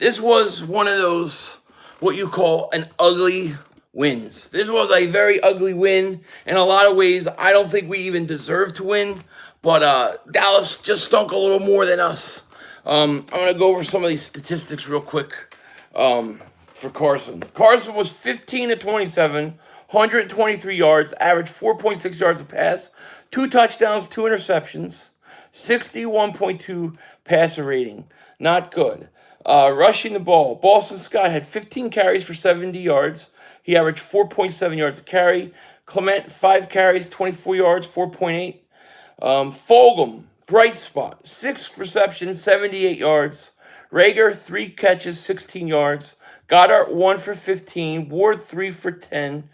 this was one of those, what you call an ugly wins. This was a very ugly win in a lot of ways. I don't think we even deserve to win, but Dallas just stunk a little more than us. I'm going to go over some of these statistics real quick for Carson. Carson was 15 to 27, 123 yards, averaged 4.6 yards a pass, 2 touchdowns, 2 interceptions, 61.2 passer rating. Not good. Rushing the ball. Boston Scott had 15 carries for 70 yards. He averaged 4.7 yards a carry. Clement, 5 carries, 24 yards, 4.8. Fulgham, bright spot, 6 receptions, 78 yards. Rager, 3 catches, 16 yards. Goddard, 1 for 15. Ward, 3 for 10.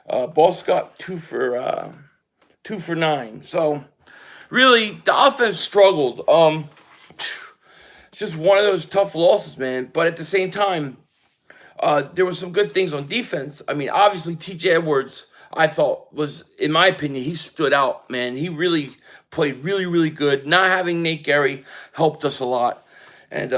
Ball Scott, 2 for 9. So, really, the offense struggled. It's just one of those tough losses, man. But at the same time, there were some good things on defense. I mean, obviously, T.J. Edwards, I thought, was, in my opinion, he stood out, man. He really played really, really good. Not having Nate Gary helped us a lot. And,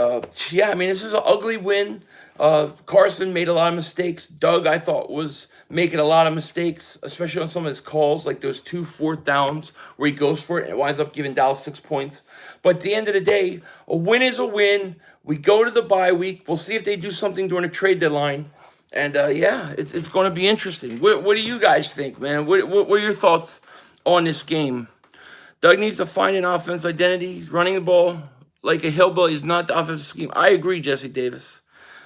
yeah, I mean, this is an ugly win. Carson made a lot of mistakes. Doug, I thought, was making a lot of mistakes, especially on some of his calls, like those 2 4th downs where he goes for it and it winds up giving Dallas 6 points. But at the end of the day, a win is a win. We go to the bye week. We'll see if they do something during the trade deadline. And, yeah, it's going to be interesting. What do you guys think, man? What are your thoughts on this game? Doug needs to find an offense identity. Running the ball like a hillbilly is not the offensive scheme. I agree, Jesse Davis.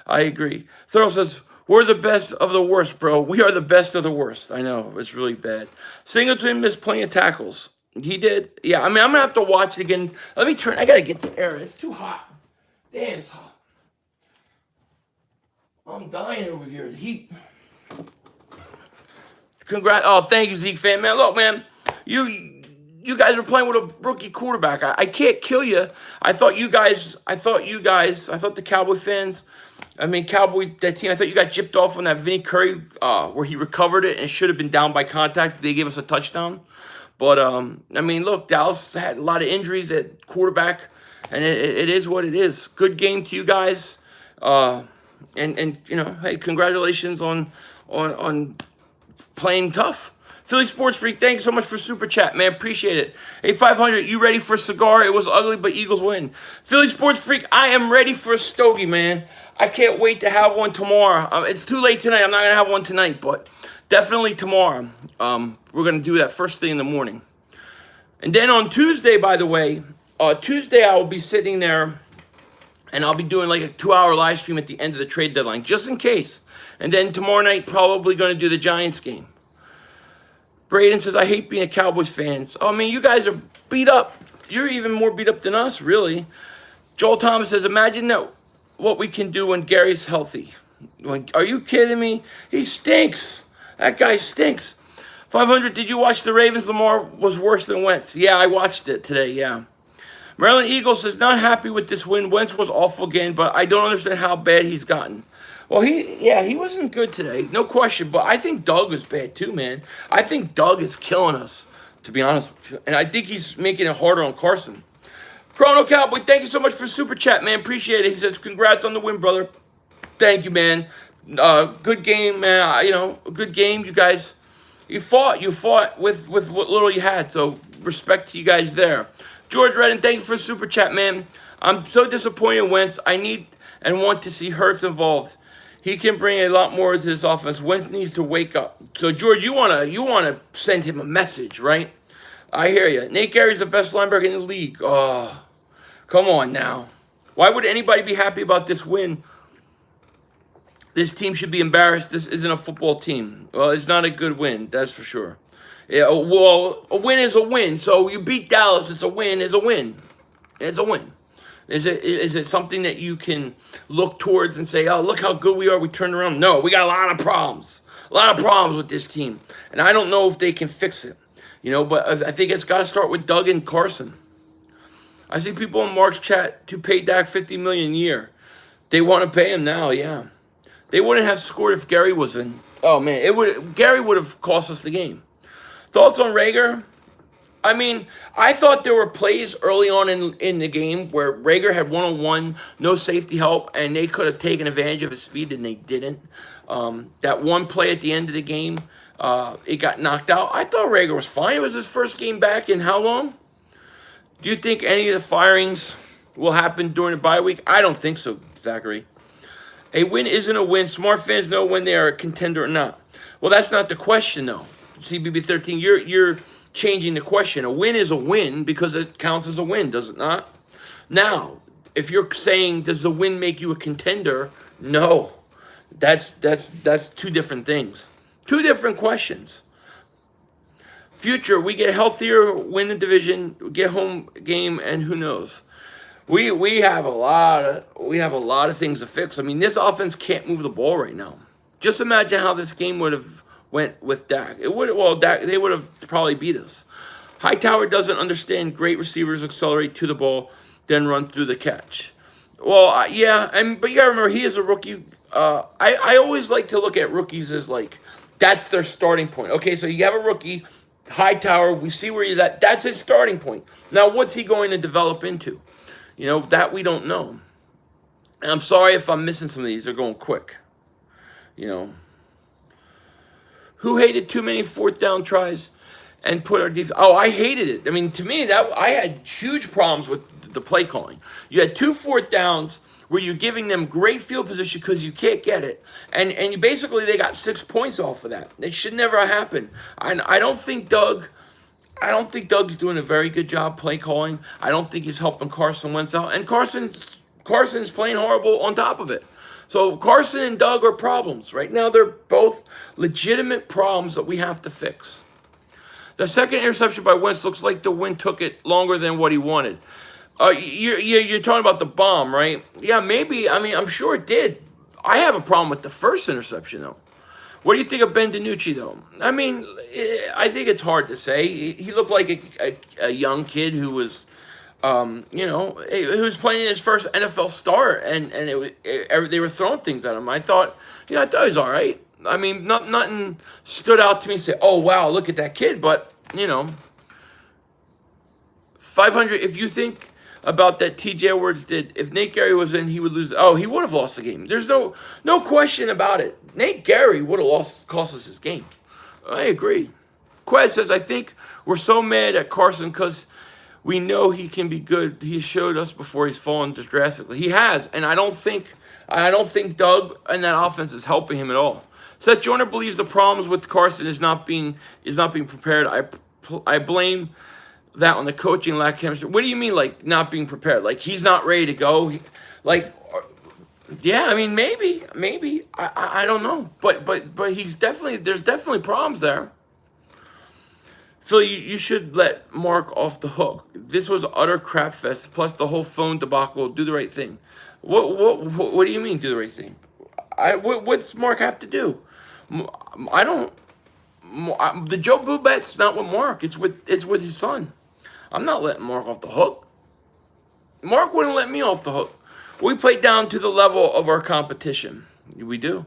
I agree. Thurl says, we're the best of the worst, bro. We are the best of the worst. I know. It's really bad. Singleton missed plenty of tackles. He did. Yeah, I mean, I'm going to have to watch it again. Let me turn. I got to get the air. It's too hot. Damn, it's hot. I'm dying over here. The heat. Congrats. Oh, thank you, Zeke fan. Man, look, man. You guys were playing with a rookie quarterback. I can't kill you. I thought the Cowboy fans, I mean, Cowboys, that team, I thought you got gypped off on that Vinny Curry where he recovered it and should have been down by contact. They gave us a touchdown. But, I mean, look, Dallas had a lot of injuries at quarterback, and it is what it is. Good game to you guys. And you know, hey, congratulations on playing tough. Philly Sports Freak, thanks so much for Super Chat, man. Appreciate it. Hey, 500, you ready for a cigar? It was ugly, but Eagles win. Philly Sports Freak, I am ready for a stogie, man. I can't wait to have one tomorrow. It's too late tonight. I'm not going to have one tonight, but definitely tomorrow. We're going to do that first thing in the morning. And then on Tuesday, by the way, Tuesday I will be sitting there, and I'll be doing like a 2-hour live stream at the end of the trade deadline, just in case. And then tomorrow night, probably going to do the Giants game. Braden says, I hate being a Cowboys fan. Oh, I mean, you guys are beat up. You're even more beat up than us, really. Joel Thomas says, imagine that what we can do when Gary's healthy. Are you kidding me? He stinks. That guy stinks. 500, did you watch the Ravens? Lamar was worse than Wentz. Yeah, I watched it today, yeah. Maryland Eagles says, not happy with this win. Wentz was awful again, but I don't understand how bad he's gotten. Well, he wasn't good today, no question. But I think Doug was bad too, man. I think Doug is killing us, to be honest with you. And I think he's making it harder on Carson. Chrono Cowboy, thank you so much for Super Chat, man. Appreciate it. He says, congrats on the win, brother. Thank you, man. Good game, man. Good game. You guys, you fought with what little you had. So respect to you guys there. George Redden, thank you for Super Chat, man. I'm so disappointed in Wentz. I need and want to see Hurts involved. He can bring a lot more to this offense. Wentz needs to wake up. So, George, you wanna send him a message, right? I hear you. Nate Gary's the best linebacker in the league. Oh, come on now. Why would anybody be happy about this win? This team should be embarrassed. This isn't a football team. Well, it's not a good win, that's for sure. Yeah, well, a win is a win. So you beat Dallas, it's a win, it's a win. It's a win. Is it something that you can look towards and say, oh, look how good we are, we turned around? No, we got a lot of problems. A lot of problems with this team. And I don't know if they can fix it. But I think it's got to start with Doug and Carson. I see people in Mark's chat to pay Dak $50 million a year. They want to pay him now, yeah. They wouldn't have scored if Gary was in. Oh, man, Gary would have cost us the game. Thoughts on Rager? I mean, I thought there were plays early on in the game where Rager had one-on-one, no safety help, and they could have taken advantage of his speed, and they didn't. That one play at the end of the game, it got knocked out. I thought Rager was fine. It was his first game back in how long? Do you think any of the firings will happen during the bye week? I don't think so, Zachary. A win isn't a win. Smart fans know when they are a contender or not. Well, that's not the question, though. CBB13, you're changing the question. A win is a win because it counts as a win, does it not? Now, if you're saying, does the win make you a contender? No. That's two different things. Two different questions. Future, we get healthier, win the division, get home game, and who knows? We have a lot of things to fix. I mean, this offense can't move the ball right now. Just imagine how this game would have went with Dak. They would have probably beat us. Hightower doesn't understand great receivers accelerate to the ball, then run through the catch. Well, but you gotta remember he is a rookie. I always like to look at rookies as like that's their starting point. Okay, so you have a rookie, Hightower. We see where he's at. That's his starting point. Now, what's he going to develop into? That we don't know. And I'm sorry if I'm missing some of these. They're going quick. Who hated too many fourth down tries and put our defense? Oh, I hated it. I mean, to me, I had huge problems with the play calling. You had 2 fourth downs where you're giving them great field position because you can't get it, and you basically they got 6 points off of that. It should never happen. I don't think Doug's doing a very good job play calling. I don't think he's helping Carson Wentz out, and Carson's playing horrible on top of it. So Carson and Doug are problems. Right now, they're both legitimate problems that we have to fix. The second interception by Wentz looks like the wind took it longer than what he wanted. You're talking about the bomb, right? Yeah, maybe. I mean, I'm sure it did. I have a problem with the first interception, though. What do you think of Ben DiNucci, though? I mean, I think it's hard to say. He looked like a young kid who was, who was playing his first NFL start, and they were throwing things at him. I thought he was all right. I mean, nothing stood out to me and say, oh, wow, look at that kid. But, 500, if you think about that TJ Edwards did, if Nate Gary was in, he would lose. Oh, he would have lost the game. There's no question about it. Nate Gary would have cost us his game. I agree. Quez says, I think we're so mad at Carson because we know he can be good. He showed us before he's fallen drastically. He has, and I don't think Doug and that offense is helping him at all. Seth Joyner believes the problems with Carson is not being prepared. I blame that on the coaching lack of chemistry. What do you mean, like not being prepared? Like he's not ready to go? Yeah, I mean maybe I don't know, but there's definitely problems there. Phil, you should let Mark off the hook. This was utter crap fest. Plus the whole phone debacle. Do the right thing. What do you mean do the right thing? What's Mark have to do? I don't. The Joe Boo bet's not with Mark. It's with his son. I'm not letting Mark off the hook. Mark wouldn't let me off the hook. We play down to the level of our competition. We do.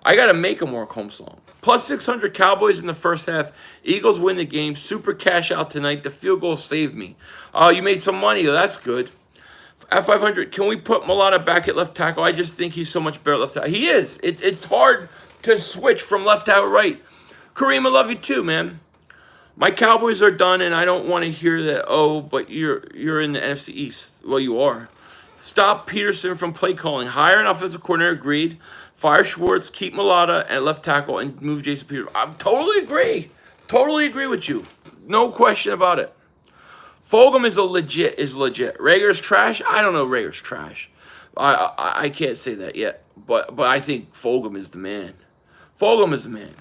I got to make him work home song. Plus 600 Cowboys in the first half. Eagles win the game. Super cash out tonight. The field goal saved me. Oh, you made some money. That's good. At 500, can we put Mulata back at left tackle? I just think he's so much better at left tackle. He is. It's hard to switch from left tackle to right. Kareem, I love you too, man. My Cowboys are done, and I don't want to hear that, oh, but you're in the NFC East. Well, you are. Stop Pederson from play calling. Hire an offensive coordinator, agreed. Fire Schwartz, keep Mulata at left tackle, and move Jason Peters. I totally agree. Totally agree with you. No question about it. Fulgham is legit. Rager's trash. I don't know Rager's trash. I can't say that yet, but I think Fulgham is the man. Fulgham is the man.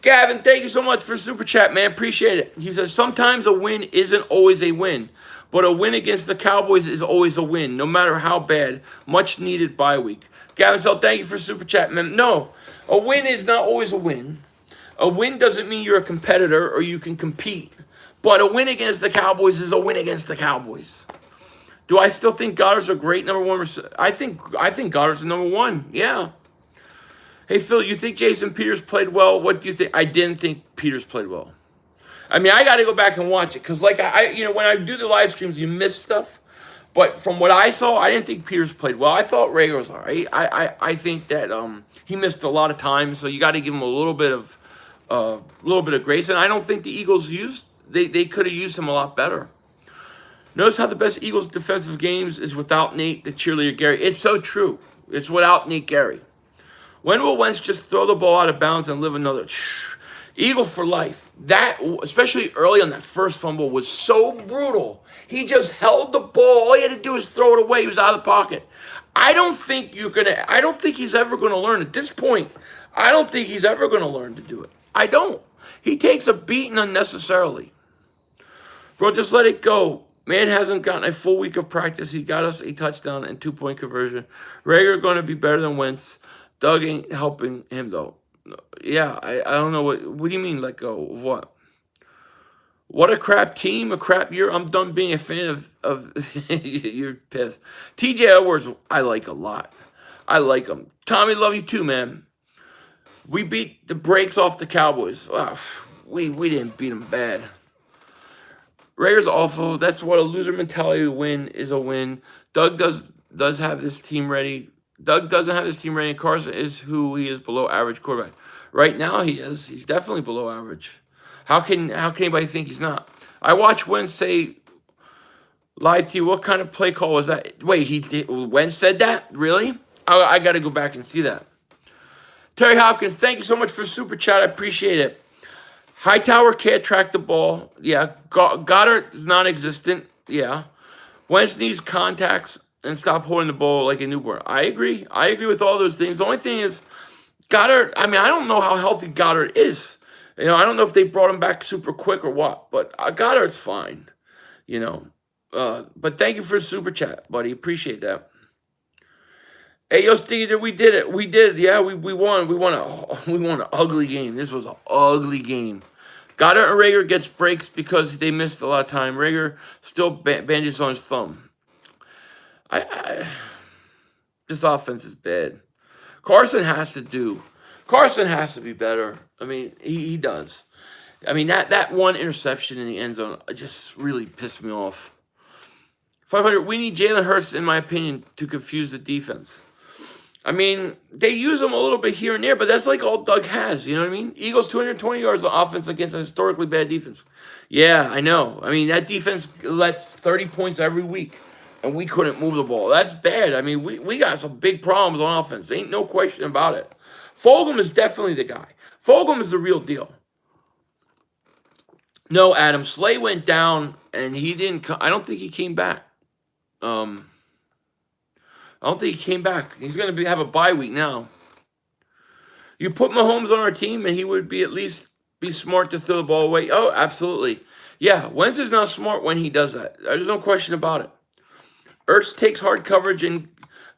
Gavin, thank you so much for Super Chat, man. Appreciate it. He says, sometimes a win isn't always a win, but a win against the Cowboys is always a win, no matter how bad. Much needed bye week. Gavin, so thank you for Super Chat, man. No, a win is not always a win. A win doesn't mean you're a competitor or you can compete. But a win against the Cowboys is a win against the Cowboys. Do I still think Goddard's a great number one? I think Goddard's the number one. Yeah. Hey, Phil, you think Jason Peters played well? What do you think? I didn't think Peters played well. I mean, I got to go back and watch it because, like, when I do the live streams, you miss stuff. But from what I saw, I didn't think Peters played well. I thought Rager was all right. I think that he missed a lot of time, so you got to give him a little bit of grace. And I don't think the Eagles they could have used him a lot better. Notice how the best Eagles defensive games is without Nate, the cheerleader Gary. It's so true. It's without Nate Gary. When will Wentz just throw the ball out of bounds and live another? Eagle for life. That, especially early on that first fumble, was so brutal. He just held the ball. All he had to do was throw it away. He was out of the pocket. I don't think he's ever gonna learn at this point. I don't think he's ever gonna learn to do it. I don't. He takes a beating unnecessarily. Bro, just let it go. Man hasn't gotten a full week of practice. He got us a touchdown and 2-point conversion. Rager going to be better than Wentz. Doug ain't helping him, though. Yeah, I don't know. What do you mean, let go of what? What a crap team, a crap year. I'm done being a fan of you're pissed. TJ Edwards, I like a lot. I like him. Tommy, love you too, man. We beat the brakes off the Cowboys. We didn't beat them bad. Rager's awful. That's what a loser mentality win is a win. Doug does have this team ready. Doug doesn't have this team ready. Carson is who he is, below average quarterback. Right now he is. He's definitely below average. How can anybody think he's not? I watched Wentz say live to you. What kind of play call was that? Wait, Wentz said that? Really? I got to go back and see that. Terry Hopkins, thank you so much for Super Chat. I appreciate it. Hightower can't track the ball. Yeah. Goddard is non-existent. Yeah. Wentz needs contacts and stop holding the ball like a newborn. I agree. I agree with all those things. The only thing is, Goddard, I mean, I don't know how healthy Goddard is. I don't know if they brought him back super quick or what, but Goddard's fine. But thank you for the Super Chat, buddy. Appreciate that. Hey, yo, Steve, we did it. We did. Yeah, we won. We won an ugly game. This was an ugly game. Goddard and Rager gets breaks because they missed a lot of time. Rager still bandages on his thumb. This offense is bad. Carson has to be better. I mean, he does. I mean, that one interception in the end zone just really pissed me off. 500, we need Jalen Hurts, in my opinion, to confuse the defense. I mean, they use him a little bit here and there, but that's like all Doug has. You know what I mean? Eagles 220 yards of offense against a historically bad defense. Yeah, I know. I mean, that defense lets 30 points every week, and we couldn't move the ball. That's bad. I mean, we got some big problems on offense. Ain't no question about it. Fulgham is definitely the guy. Fulgham is the real deal. No, Adam. Slay went down, and he didn't. I don't think he came back. I don't think he came back. He's going to have a bye week now. You put Mahomes on our team, and he would at least be smart to throw the ball away. Oh, absolutely. Yeah, Wentz is not smart when he does that. There's no question about it. Ertz takes hard coverage, and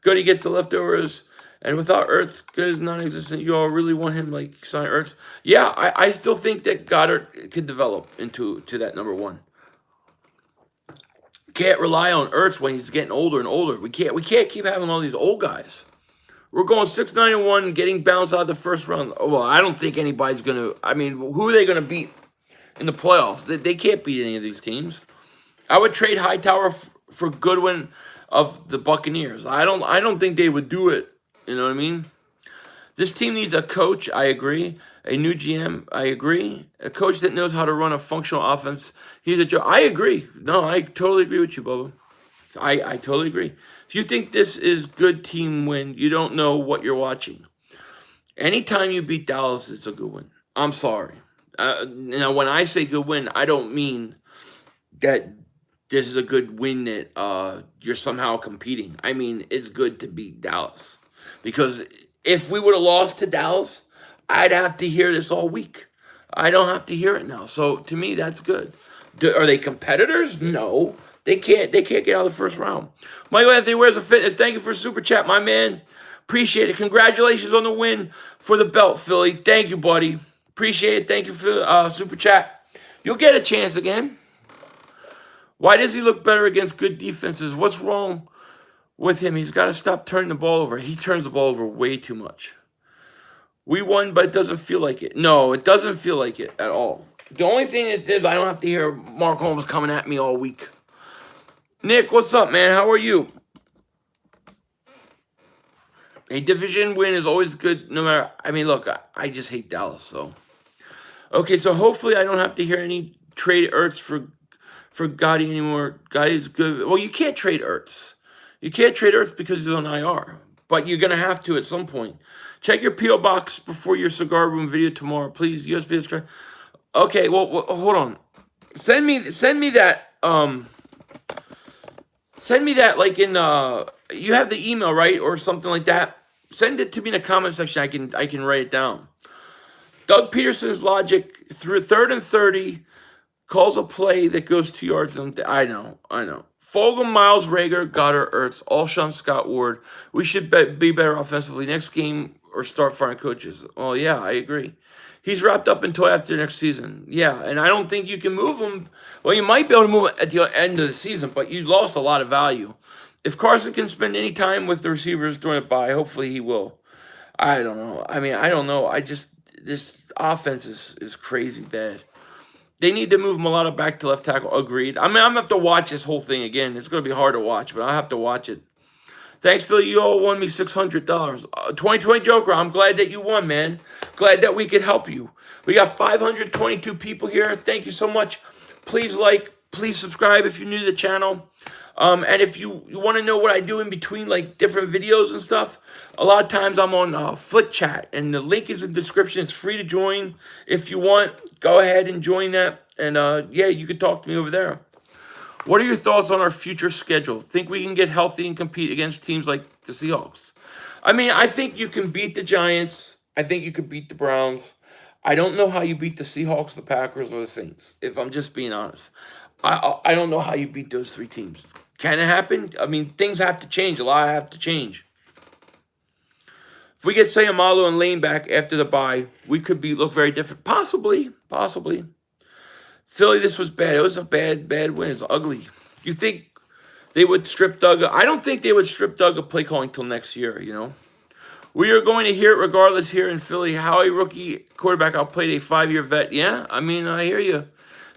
Goody gets the leftovers. And without Ertz, good is non-existent. You all really want him like sign Ertz? Yeah, I still think that Goddard could develop into that number one. Can't rely on Ertz when he's getting older and older. We can't keep having all these old guys. We're going 6-9-1, getting bounced out of the first round. Oh, well, I don't think anybody's going to. I mean, who are they going to beat in the playoffs? They can't beat any of these teams. I would trade Hightower for Goodwin of the Buccaneers. I don't think they would do it. You know what I mean? This team needs a coach. I agree. A new GM. I agree. A coach that knows how to run a functional offense. He's a joke. I agree. No, I totally agree with you, Bubba. I totally agree. If you think this is good team win, you don't know what you're watching. Anytime you beat Dallas, it's a good win. I'm sorry. Now, when I say good win, I don't mean that this is a good win that you're somehow competing. I mean, it's good to beat Dallas. Because if we would have lost to Dallas, I'd have to hear this all week. I don't have to hear it now. So to me, that's good. Are they competitors? No. They can't get out of the first round. Michael Anthony, where's the fitness? Thank you for Super Chat, my man. Appreciate it. Congratulations on the win for the belt, Philly. Thank you, buddy. Appreciate it. Thank you for Super Chat. You'll get a chance again. Why does he look better against good defenses? What's wrong with him? He's got to stop turning the ball over. He turns the ball over way too much. We won, but it doesn't feel like it. No, it doesn't feel like it at all. The only thing it is, I don't have to hear Mark Holmes coming at me all week. Nick, what's up, man? How are you? A division win is always good, no matter. I mean, look, I just hate Dallas, so. Okay, so hopefully I don't have to hear any trade Ertz for Gotti anymore. Gotti's good. Well, you can't trade Ertz. You can't trade Ertz because he's on IR, but you're gonna have to at some point. Check your PO box before your cigar room video tomorrow, please. USB extract. Okay, well, hold on. Send me that. Send me that like in you have the email, right, or something like that. Send it to me in the comment section. I can write it down. Doug Pederson's logic through 3rd and 30 calls a play that goes 2 yards. I know. Fogle, Miles, Rager, Goddard, Ertz, Alshon, Scott, Ward. We should be better offensively next game or start firing coaches. Well, yeah, I agree. He's wrapped up until after next season. Yeah, and I don't think you can move him. Well, you might be able to move him at the end of the season, but you lost a lot of value. If Carson can spend any time with the receivers during a bye, hopefully he will. I don't know. I mean, I don't know. This offense is crazy bad. They need to move Mulatto back to left tackle. Agreed. I mean, I'm going to have to watch this whole thing again. It's going to be hard to watch, but I'll have to watch it. Thanks, Phil. You all won me $600. 2020 Joker, I'm glad that you won, man. Glad that we could help you. We got 522 people here. Thank you so much. Please like, please subscribe if you're new to the channel. And if you want to know what I do in between, like, different videos and stuff, a lot of times I'm on Flick Chat, and the link is in the description. It's free to join. If you want, go ahead and join that. And, yeah, you can talk to me over there. What are your thoughts on our future schedule? Think we can get healthy and compete against teams like the Seahawks? I mean, I think you can beat the Giants. I think you could beat the Browns. I don't know how you beat the Seahawks, the Packers, or the Saints, if I'm just being honest. I don't know how you beat those 3 teams. Can it happen? I mean, things have to change. A lot have to change. If we get Sayamalu and Lane back after the bye, we could look very different. Possibly. Philly, this was bad. It was a bad win. It's ugly. You think they would strip Doug? I don't think they would strip Doug of play calling till next year, you know. We are going to hear it regardless here in Philly. How a rookie quarterback outplayed a 5-year vet. Yeah, I mean, I hear you.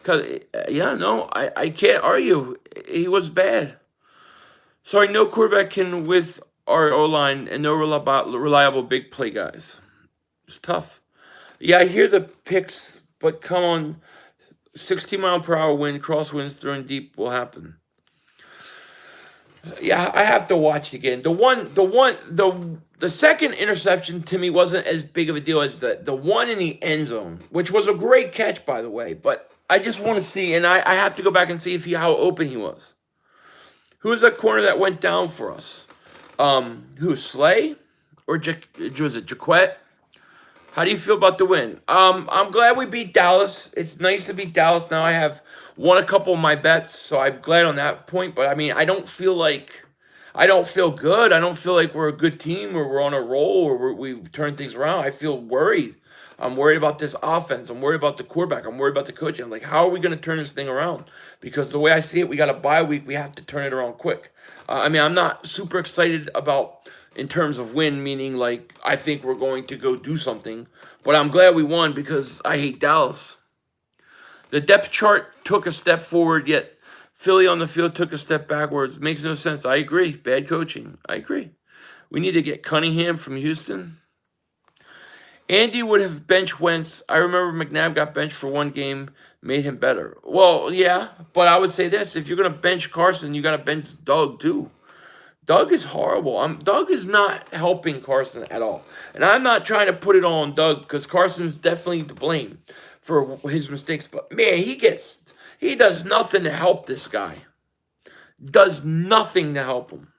I can't argue. He was bad. Sorry, no quarterback can with our O-line and no reliable big play guys. It's tough. Yeah, I hear the picks, but come on. 60-mile-per-hour wind, crosswinds throwing deep will happen. Yeah, I have to watch it again. The second interception to me wasn't as big of a deal as the one in the end zone, which was a great catch, by the way. But I just want to see, and I have to go back and see how open he was. Who was that corner that went down for us? Who, Slay? Or was it Jaquette? How do you feel about the win? I'm glad we beat Dallas. It's nice to beat Dallas. Now I have won a couple of my bets, so I'm glad on that point. But, I mean, I don't feel good. I don't feel like we're a good team or we're on a roll or we've turned things around. I feel worried. I'm worried about this offense. I'm worried about the quarterback. I'm worried about the coaching. I'm like, how are we going to turn this thing around? Because the way I see it, we got a bye week. We have to turn it around quick. I mean, I'm not super excited about in terms of win, meaning like I think we're going to go do something. But I'm glad we won because I hate Dallas. The depth chart took a step forward, yet Philly on the field took a step backwards. Makes no sense. I agree. Bad coaching. I agree. We need to get Cunningham from Houston. Andy would have benched Wentz. I remember McNabb got benched for 1 game, made him better. Well, yeah, but I would say this. If you're going to bench Carson, you got to bench Doug too. Doug is horrible. Doug is not helping Carson at all. And I'm not trying to put it all on Doug because Carson's definitely to blame for his mistakes. But, man, he does nothing to help this guy. Does nothing to help him.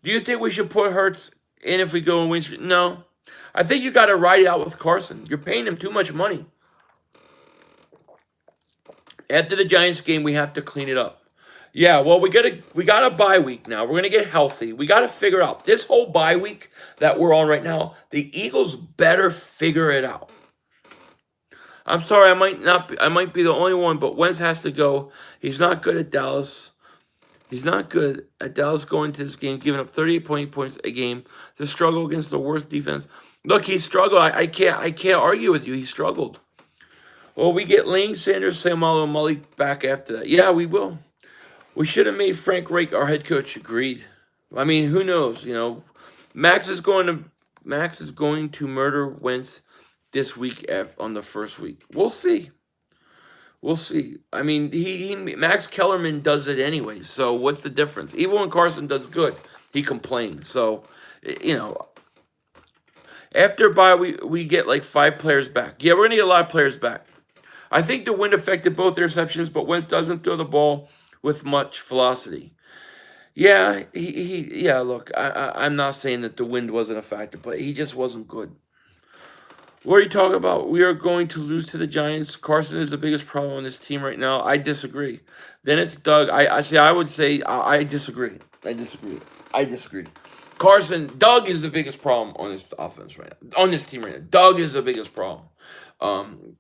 Do you think we should put Hurts in if we go and win? No. I think you got to ride it out with Carson. You're paying him too much money. After the Giants game, we have to clean it up. Yeah, well, we got a bye week now. We're gonna get healthy. We got to figure out this whole bye week that we're on right now. The Eagles better figure it out. I'm sorry, I might be the only one, but Wentz has to go. He's not good at Dallas. He's not good. Dallas going to this game, giving up 38 points a game to struggle against the worst defense. Look, he struggled. I can't argue with you. He struggled. Well, we get Lane Sanders, Samuel Mully back after that. Yeah, we will. We should have made Frank Reich our head coach. Agreed. I mean, who knows? Max is going to murder Wentz this week on the first week. We'll see. We'll see. I mean, he Max Kellerman does it anyway. So what's the difference? Even when Carson does good, he complains. So, you know, after bye, we get like 5 players back. Yeah, we're gonna get a lot of players back. I think the wind affected both interceptions, but Wentz doesn't throw the ball with much velocity. Yeah, yeah. Look, I'm not saying that the wind wasn't a factor, but he just wasn't good. What are you talking about? We are going to lose to the Giants. Carson is the biggest problem on this team right now. I disagree. Then it's Doug. I would say I disagree. I disagree. I disagree. Doug is the biggest problem on this offense right now. On this team right now. Doug is the biggest problem.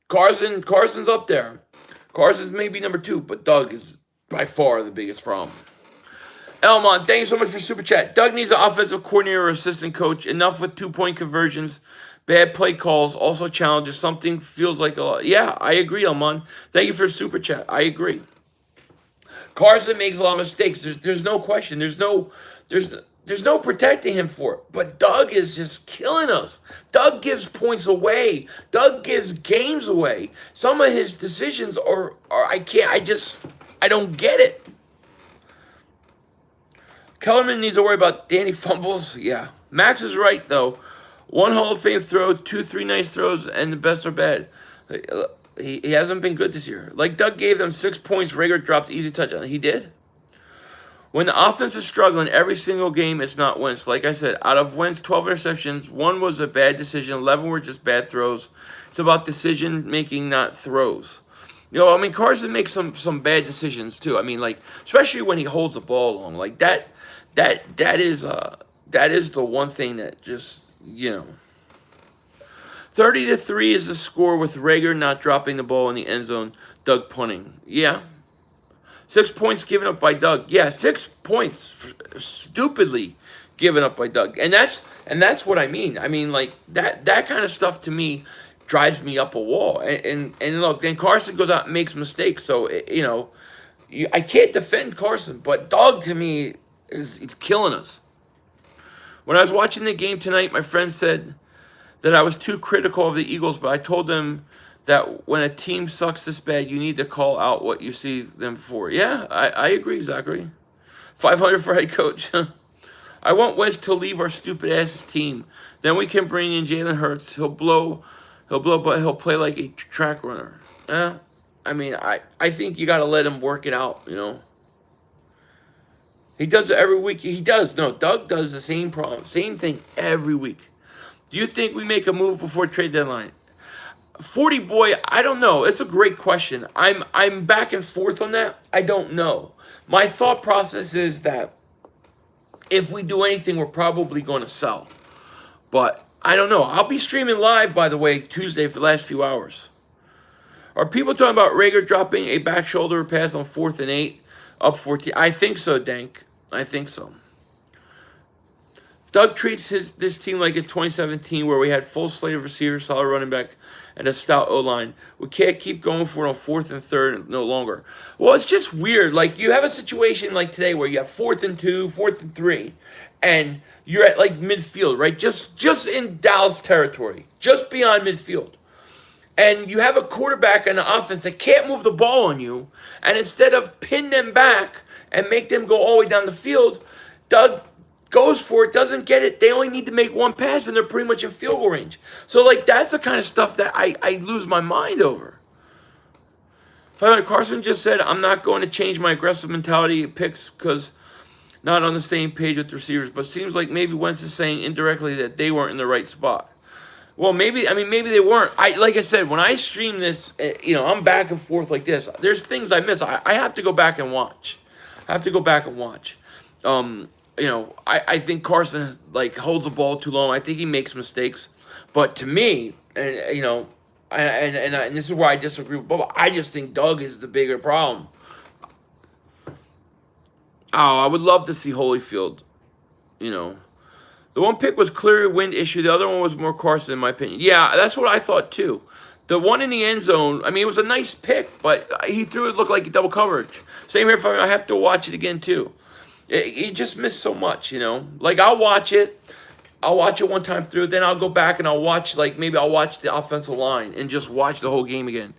Carson's up there. Carson's maybe number 2, but Doug is by far the biggest problem. Elmon, thank you so much for Super Chat. Doug needs an offensive coordinator or assistant coach. Enough with 2-point conversions, bad play calls, also challenges. Something feels like a lot. Yeah, I agree, Elmon. Thank you for Super Chat. I agree. Carson makes a lot of mistakes. There's no question. There's no protecting him for it. But Doug is just killing us. Doug gives points away. Doug gives games away. Some of his decisions are I don't get it. Kellerman needs to worry about Danny fumbles. Yeah. Max is right, though. 1 Hall of Fame throw, 2, 3 nice throws, and the best are bad. He hasn't been good this year. Like Doug gave them 6 points, Rager dropped easy touchdown. He did. When the offense is struggling every single game, it's not Wentz. Like I said, out of Wentz, 12 interceptions, 1 was a bad decision, 11 were just bad throws. It's about decision making, not throws. Carson makes some bad decisions too. Like especially when he holds the ball long, like that is the one thing that just 30-3 is the score with Rager not dropping the ball in the end zone, Doug punting. Yeah. 6 points given up by Doug. Yeah, 6 points stupidly given up by Doug. And that's what I mean. Like that kind of stuff to me drives me up a wall. And look, then Carson goes out and makes mistakes. So I can't defend Carson, but Doug to me is killing us. When I was watching the game tonight, my friend said that I was too critical of the Eagles, but I told them that when a team sucks this bad, you need to call out what you see them for. Yeah, I agree, Zachary. 500 for head coach. I want Wentz to leave our stupid ass team. Then we can bring in Jalen Hurts. He'll blow, but he'll play like a track runner. Yeah, I think you got to let him work it out. He does it every week. He does. No, Doug does the same thing every week. Do you think we make a move before trade deadline? 40 boy, I don't know. It's a great question. I'm back and forth on that. I don't know. My thought process is that if we do anything, we're probably going to sell. But I don't know. I'll be streaming live, by the way, Tuesday for the last few hours. Are people talking about Rager dropping a back shoulder pass on 4th and 8, up 14? I think so, Dank. I think so. Doug treats this team like it's 2017, where we had full slate of receivers, solid running back, and a stout O-line. We can't keep going for it on 4th and 3rd no longer. Well, it's just weird. Like, you have a situation like today where you have 4th and 2, 4th and 3, and you're at, like, midfield, right? Just in Dallas territory, just beyond midfield. And you have a quarterback and an offense that can't move the ball on you, and instead of pin them back and make them go all the way down the field, Doug goes for it, doesn't get it. They only need to make 1 pass, and they're pretty much in field goal range. So, like, that's the kind of stuff that I lose my mind over. Carson just said, I'm not going to change my aggressive mentality picks because not on the same page with the receivers. But it seems like maybe Wentz is saying indirectly that they weren't in the right spot. Well, maybe they weren't. Like I said, when I stream this, I'm back and forth like this. There's things I miss. I have to go back and watch. I think Carson holds the ball too long. I think he makes mistakes, but to me, and this is where I disagree with Bubba. I just think Doug is the bigger problem. Oh, I would love to see Holyfield. You know, the one pick was clearly a wind issue. The other one was more Carson, in my opinion. Yeah, that's what I thought too. The one in the end zone, I mean, it was a nice pick, but he threw it looked like double coverage. Same here. I have to watch it again too. He just missed so much, you know. Like I'll watch it. I'll watch it one time through, then I'll go back and I'll watch, like, maybe I'll watch the offensive line and just watch the whole game again.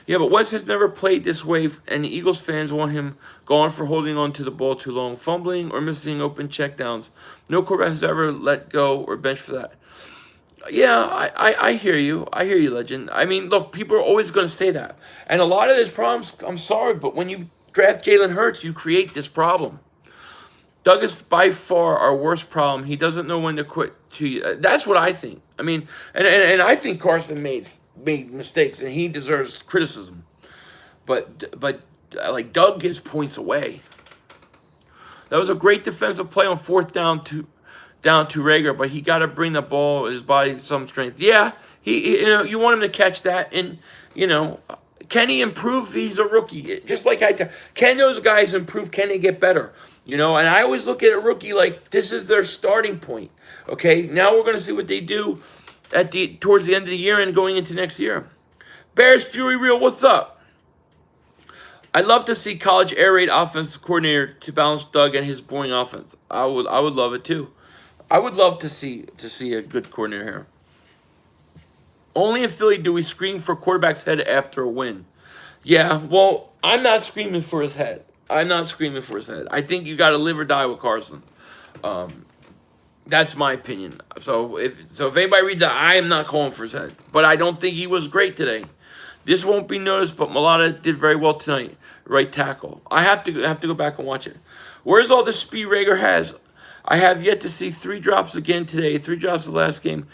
Yeah, but Wentz has never played this way, and the Eagles fans want him gone for holding on to the ball too long, fumbling, or missing open checkdowns. No quarterback has ever let go or bench for that. Yeah, I hear you. I hear you, Legend. I mean, look, people are always going to say that. And a lot of these problems, I'm sorry, but when you draft Jalen Hurts, you create this problem. Doug is by far our worst problem. He doesn't know when to quit. That's what I think. I mean, and I think Carson made mistakes, and he deserves criticism. But like Doug gives points away. That was a great defensive play on fourth down to Rager, but he got to bring the ball his body some strength. Yeah, you know, you want him to catch that, and you know, can he improve? He's a rookie. Just like can those guys improve? Can they get better? You know, and I always look at a rookie like this is their starting point. Okay, now we're going to see what they do towards the end of the year and going into next year. Bears Fury Real, what's up? I'd love to see college air raid offensive coordinator to balance Doug and his boring offense. I would love it too. I would love to see a good coordinator here. Only in Philly do we scream for quarterback's head after a win. Yeah, well, I'm not screaming for his head. I'm not screaming for his head. I think you got to live or die with Carson. That's my opinion. So if anybody reads that, I am not calling for his head. But I don't think he was great today. This won't be noticed, but Mulata did very well tonight. Right tackle. I have to go back and watch it. Where's all the speed Rager has? I have yet to see 3 drops again today. 3 drops the last game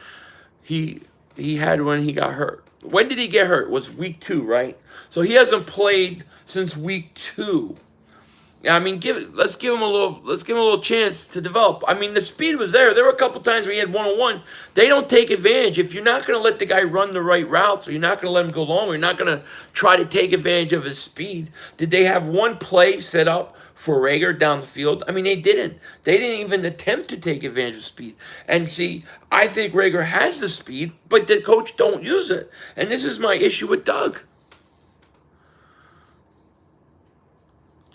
he had when he got hurt. When did he get hurt? It was week 2, right? So he hasn't played since week 2. I mean, let's give him a little chance to develop. I mean, the speed was there. There were a couple times where he had one-on-one. They don't take advantage. If you're not going to let the guy run the right routes, or you're not going to let him go long, or you're not going to try to take advantage of his speed. Did they have one play set up for Rager down the field? I mean, they didn't. They didn't even attempt to take advantage of speed. And see, I think Rager has the speed, but the coach don't use it. And this is my issue with Doug.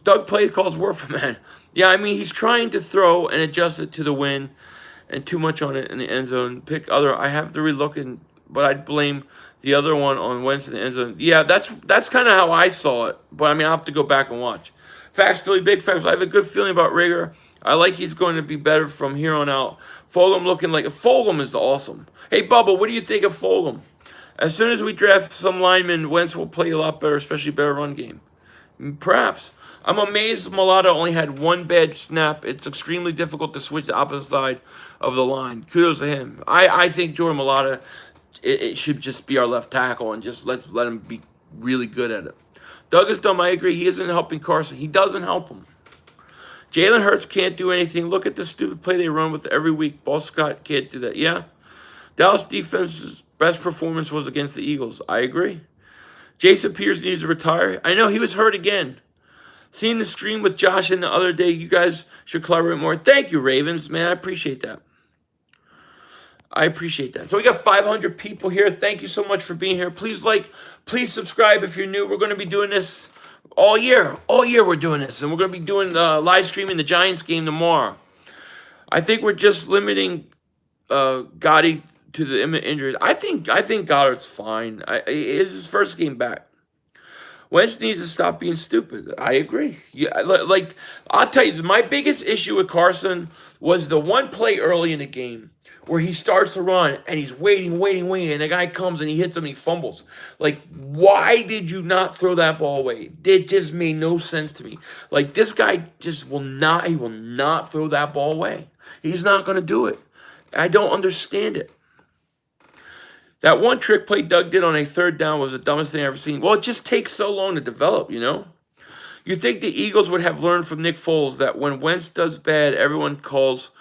Doug play calls were for man. Yeah, I mean, he's trying to throw and adjust it to the wind and too much on it in the end zone. Pick other. I have to relook, but I'd blame the other one on Wentz in the end zone. Yeah, that's kind of how I saw it. But, I mean, I'll have to go back and watch. Facts, Philly, big facts. I have a good feeling about Rager. I like he's going to be better from here on out. Fulgham looking like... Fulgham is awesome. Hey, Bubba, what do you think of Fulgham? As soon as we draft some linemen, Wentz will play a lot better, especially better run game. Perhaps. I'm amazed Mulata only had 1 bad snap. It's extremely difficult to switch the opposite side of the line. Kudos to him. I think Jordan Mulata, it should just be our left tackle, and just let's let him be really good at it. Doug is dumb. I agree. He isn't helping Carson. He doesn't help him. Jalen Hurts can't do anything. Look at the stupid play they run with every week. Ball Scott can't do that. Yeah. Dallas defense's best performance was against the Eagles. I agree. Jason Peters needs to retire. I know he was hurt again. Seeing the stream with Josh and the other day, you guys should collaborate more. Thank you, Ravens. Man, I appreciate that. I appreciate that. So we got 500 people here. Thank you so much for being here. Please please subscribe if you're new. We're going to be doing this all year. All year we're doing this. And we're going to be doing live streaming the Giants game tomorrow. I think we're just limiting Gotti to the injuries. I think Goddard's fine. It's his first game back. Wentz needs to stop being stupid. I agree. Yeah, like I'll tell you, my biggest issue with Carson was the one play early in the game where he starts to run and he's waiting, and the guy comes and he hits him and he fumbles. Like, why did you not throw that ball away? It just made no sense to me. Like, this guy just will not throw that ball away. He's not going to do it. I don't understand it. That one trick play Doug did on a 3rd down was the dumbest thing I've ever seen. Well, it just takes so long to develop, you know? You think the Eagles would have learned from Nick Foles that when Wentz does bad, everyone calls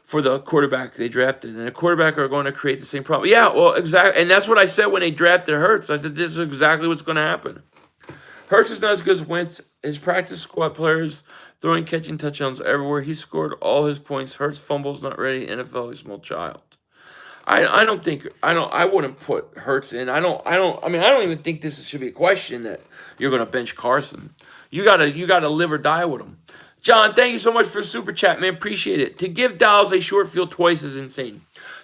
for the quarterback they drafted. And the quarterback are going to create the same problem. Yeah, well, exactly. And that's what I said when they drafted Hurts. I said, this is exactly what's going to happen. Hurts is not as good as Wentz. His practice squad players throwing, catching touchdowns everywhere. He scored all his points. Hurts fumbles, not ready. NFL, a small child. I don't think I wouldn't put Hurts in. I mean I don't even think this should be a question that you're gonna bench Carson. You gotta live or die with him. John, thank you so much for super chat, man. Appreciate it. To give Dallas a short field twice is insane.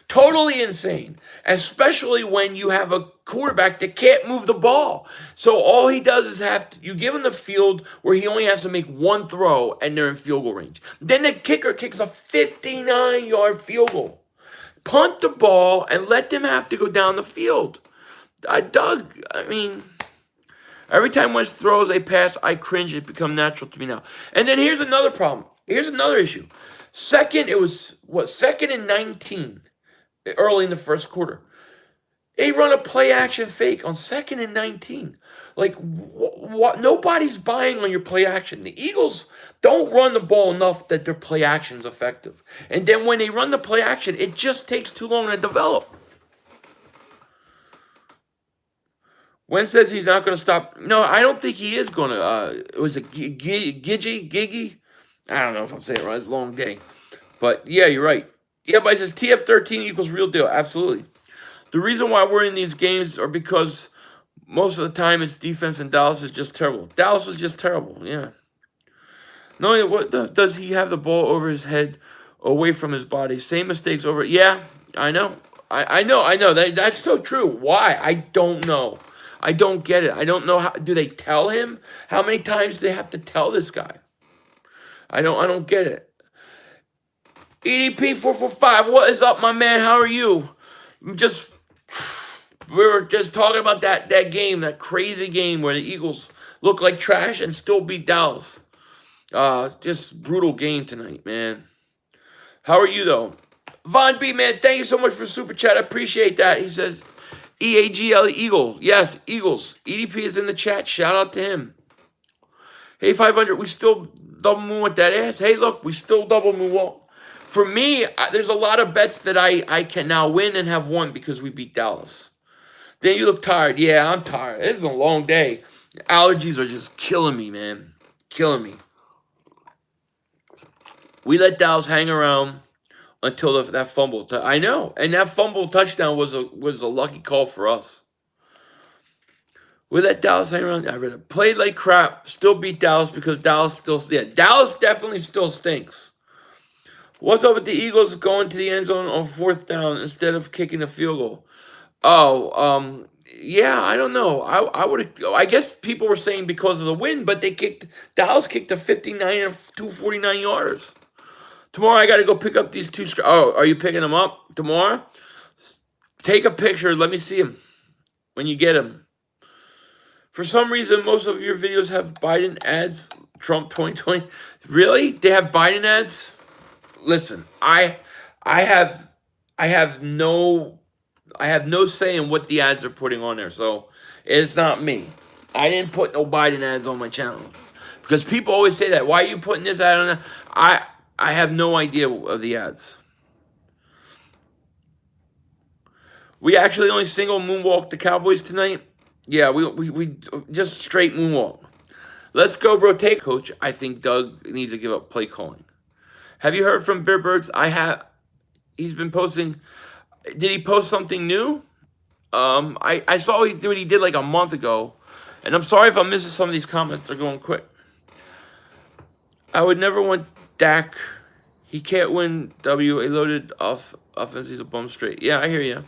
Totally insane. Especially when you have a quarterback that can't move the ball. So all he does is you give him the field where he only has to make one throw and they're in field goal range. Then the kicker kicks a 59-yard field goal. Punt the ball and let them have to go down the field. Doug, I mean, every time Wentz throws a pass, I cringe. It becomes natural to me now. And then here's another problem. Here's another issue. Second and 19 early in the first quarter. They run a play action fake on 2nd and 19. Like, what? Nobody's buying on your play action. The Eagles don't run the ball enough that their play action is effective. And then when they run the play action, it just takes too long to develop. Wentz says he's not going to stop. No, I don't think he is going to. It was a Giggy? I don't know if I'm saying it right. It's a long day. But, yeah, you're right. Yeah, but it says TF13 equals real deal. Absolutely. The reason why we're in these games are because most of the time it's defense and Dallas is just terrible. Dallas was just terrible, yeah. No, does he have the ball over his head, away from his body? Same mistakes over. Yeah, I know. I know. That's so true. Why? I don't know. I don't get it. I don't know how. Do they tell him? How many times do they have to tell this guy? I don't get it. EDP 445. What is up, my man? How are you? We were just talking about that game, that crazy game where the Eagles look like trash and still beat Dallas. Just brutal game tonight, man. How are you, though? Von B, man, thank you so much for Super Chat. I appreciate that. He says, EAGL Eagle. Yes, Eagles. EDP is in the chat. Shout out to him. Hey, 500, we still double moon with that ass. Hey, look, we still double moon. For me, there's a lot of bets that I can now win and have won because we beat Dallas. Then you look tired. Yeah, I'm tired. It's a long day. Allergies are just killing me, man. Killing me. We let Dallas hang around until that fumble. I know. And that fumble touchdown was a lucky call for us. We let Dallas hang around. I read it. Played like crap. Still beat Dallas because Dallas Dallas definitely still stinks. What's up with the Eagles going to the end zone on 4th down instead of kicking the field goal? Oh, yeah, I don't know. I guess people were saying because of the win, but Dallas kicked a 59 and 249 yards. Tomorrow I got to go pick up these two. Oh, are you picking them up tomorrow? Take a picture. Let me see them when you get them. For some reason, most of your videos have Biden ads. Trump 2020. Really? They have Biden ads? Listen, I have no say in what the ads are putting on there, so it's not me. I didn't put no Biden ads on my channel because people always say that. Why are you putting this ad on there? I have no idea of the ads. We actually only single moonwalk the Cowboys tonight. Yeah, we just straight moonwalk. Let's go, bro. Take coach. I think Doug needs to give up play calling. Have you heard from Bear Birds? I have. He's been posting. Did he post something new? I saw what he did like a month ago. And I'm sorry if I'm missing some of these comments. They're going quick. I would never want Dak. He can't win W. A loaded offense. He's a bum straight. Yeah, I hear you.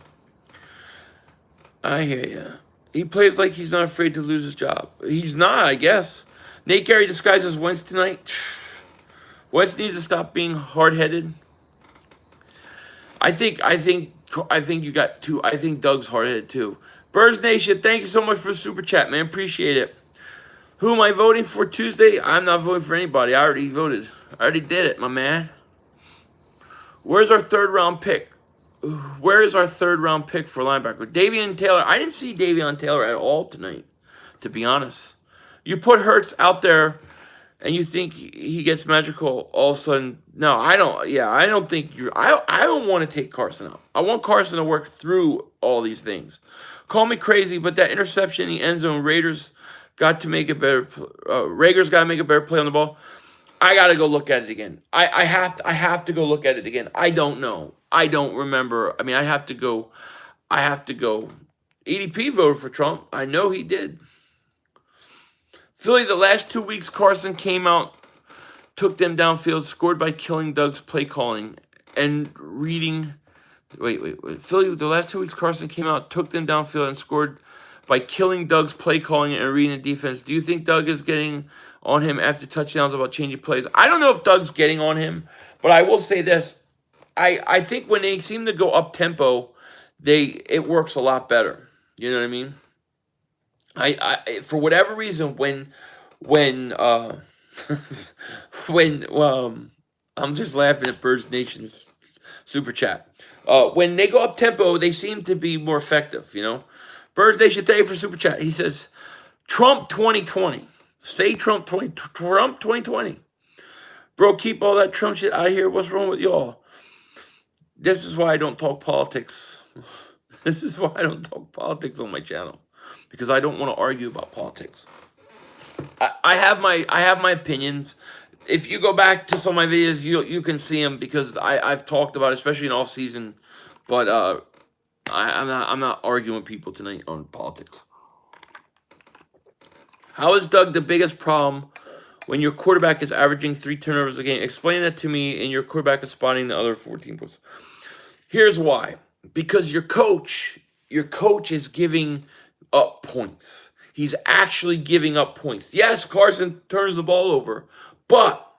He plays like he's not afraid to lose his job. He's not, I guess. Nate Gary disguised as Wentz tonight. Wentz needs to stop being hard-headed. I think you got two. I think Doug's hard-headed too. Birds Nation, thank you so much for the super chat, man. Appreciate it. Who am I voting for Tuesday? I'm not voting for anybody. I already voted. I already did it, my man. Where's our 3rd round pick? Where is our 3rd round pick for linebacker? Davion Taylor. I didn't see Davion Taylor at all tonight, to be honest. You put Hurts out there and you think he gets magical all of a sudden. No, I don't. Yeah, I don't think you're. I don't want to take Carson out. I want Carson to work through all these things. Call me crazy, but that interception in the end zone, Raiders got to make a better. Rager's got to make a better play on the ball. I gotta go look at it again. I have to go look at it again. I don't know. I don't remember. I mean, I have to go. I have to go. EDP voted for Trump. I know he did. Philly, the last 2 weeks, Carson came out, took them downfield, scored by killing Doug's play calling and reading. Wait. Philly, the last 2 weeks, Carson came out, took them downfield, and scored by killing Doug's play calling and reading the defense. Do you think Doug is getting on him after touchdowns about changing plays? I don't know if Doug's getting on him, but I will say this. I think when they seem to go up tempo, it works a lot better. You know what I mean? I for whatever reason when when I'm just laughing at Birds Nation's super chat. When they go up tempo, they seem to be more effective, you know. Birds Nation, thank you for super chat. He says, Trump 2020. Say Trump 2020. Bro, keep all that Trump shit out of here. What's wrong with y'all? This is why I don't talk politics. This is why I don't talk politics on my channel. Because I don't want to argue about politics. I have my opinions. If you go back to some of my videos, you can see them because I've talked about it, especially in off season. But I'm not arguing with people tonight on politics. How is Doug the biggest problem when your quarterback is averaging 3 turnovers a game? Explain that to me, and your quarterback is spotting the other 14 points. Here's why. Because your coach is giving up points. He's actually giving up points. Yes, Carson turns the ball over, but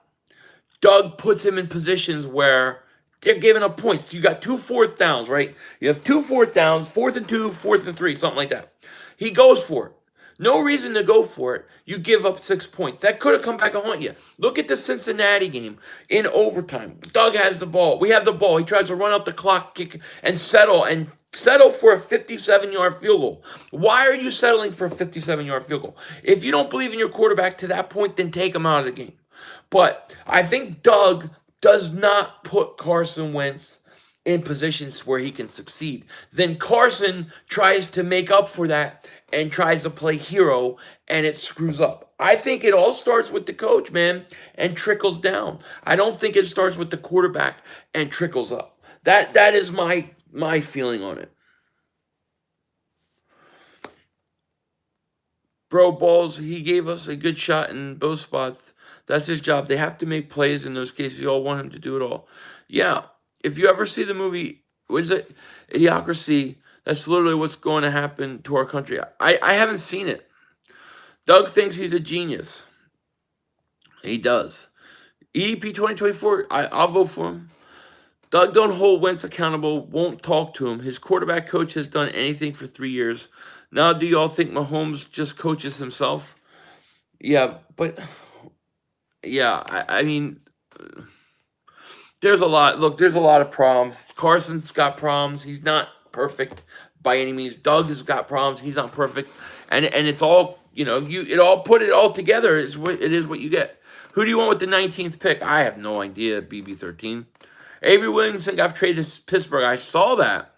Doug puts him in positions where they're giving up points. You got 2 fourth downs, right? You have 2 fourth downs, 4th and 2, 4th and 3, something like that. He goes for it. No reason to go for it. You give up 6 points. That could have come back and haunt you. Look at the Cincinnati game in overtime. Doug has the ball. We have the ball. He tries to run out the clock, kick, and settle for a 57-yard field goal. Why are you settling for a 57-yard field goal? If you don't believe in your quarterback to that point, then take him out of the game. But I think Doug does not put Carson Wentz in positions where he can succeed. Then Carson tries to make up for that and tries to play hero, and it screws up. I think it all starts with the coach, man, and trickles down. I don't think it starts with the quarterback and trickles up. That is my feeling on it. Bro, balls, he gave us a good shot in both spots. That's his job. They have to make plays in those cases. You all want him to do it all. Yeah, if you ever see the movie, what is it? Idiocracy, that's literally what's going to happen to our country. I haven't seen it. Doug thinks he's a genius. He does. EDP 2024, I'll vote for him. Doug don't hold Wentz accountable, won't talk to him. His quarterback coach has done anything for 3 years. Now, do y'all think Mahomes just coaches himself? Yeah, but... Yeah, I mean... There's a lot. Look, there's a lot of problems. Carson's got problems. He's not perfect by any means. Doug has got problems. He's not perfect. And it's all, you know, put it all together is what you get. Who do you want with the 19th pick? I have no idea, BB13. Avery Williamson got traded to Pittsburgh. I saw that.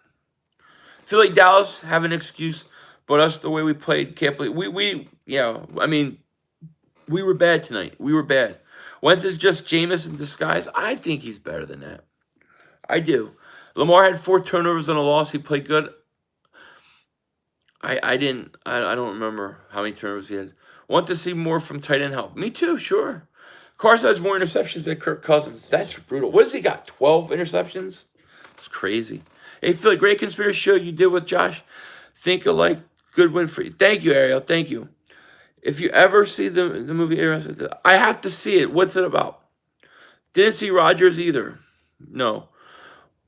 Philly, Dallas have an excuse, but us, the way we played, can't play. I mean, we were bad tonight. We were bad. Wentz is just Jameis in disguise. I think he's better than that. I do. Lamar had 4 turnovers and a loss. He played good. I don't remember how many turnovers he had. Want to see more from tight end help. Me too, sure. Carson has more interceptions than Kirk Cousins. That's brutal. What has he got, 12 interceptions? It's crazy. Hey, Philly, great conspiracy show you did with Josh. Think alike. Good win for you. Thank you, Ariel. Thank you. If you ever see the movie, I have to see it. What's it about? Didn't see Rodgers either. No.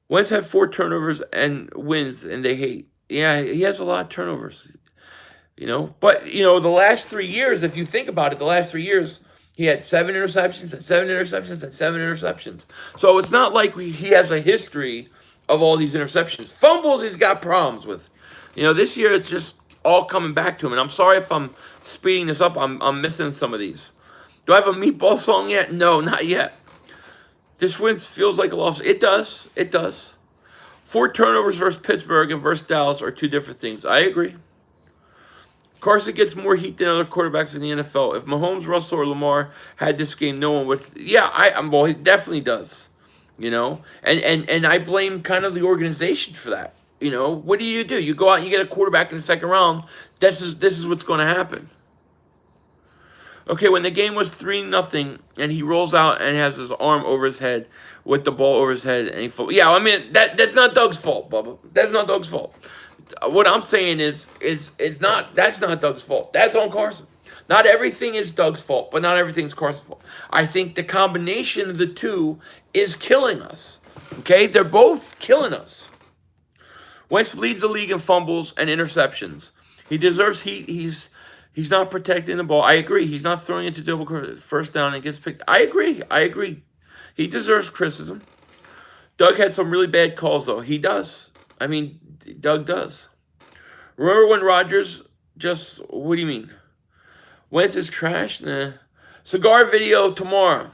Wentz had 4 turnovers and wins, and they hate. Yeah, he has a lot of turnovers. You know, but, you know, the last 3 years, if you think about it, the last 3 years, he had 7 interceptions and 7 interceptions and 7 interceptions. So it's not like he has a history of all these interceptions. Fumbles he's got problems with. You know, this year it's just all coming back to him. And I'm sorry if I'm speeding this up. I'm missing some of these. Do I have a meatball song yet? No, not yet. This win feels like a loss. It does. It does. 4 turnovers versus Pittsburgh and versus Dallas are 2 different things. I agree. Carson gets more heat than other quarterbacks in the NFL. If Mahomes, Russell, or Lamar had this game, no one would. Yeah, well, he definitely does. And I blame kind of the organization for that. What do? You go out and you get a quarterback in the second round. This is what's going to happen. Okay, when the game was 3-0, and he rolls out and has his arm over his head with the ball over his head, and he falls. Yeah, I mean that's not Doug's fault, Bubba. That's not Doug's fault. What I'm saying is that's not Doug's fault. That's on Carson. Not everything is Doug's fault, but not everything's Carson's fault. I think the combination of the two is killing us. Okay, they're both killing us. Wentz leads the league in fumbles and interceptions. He deserves heat. He's not protecting the ball. I agree. He's not throwing it to double first down and gets picked. I agree. He deserves criticism. Doug had some really bad calls, though. He does. I mean, Doug does. Remember when Rodgers what do you mean? Wentz is trash? Nah. Cigar video tomorrow.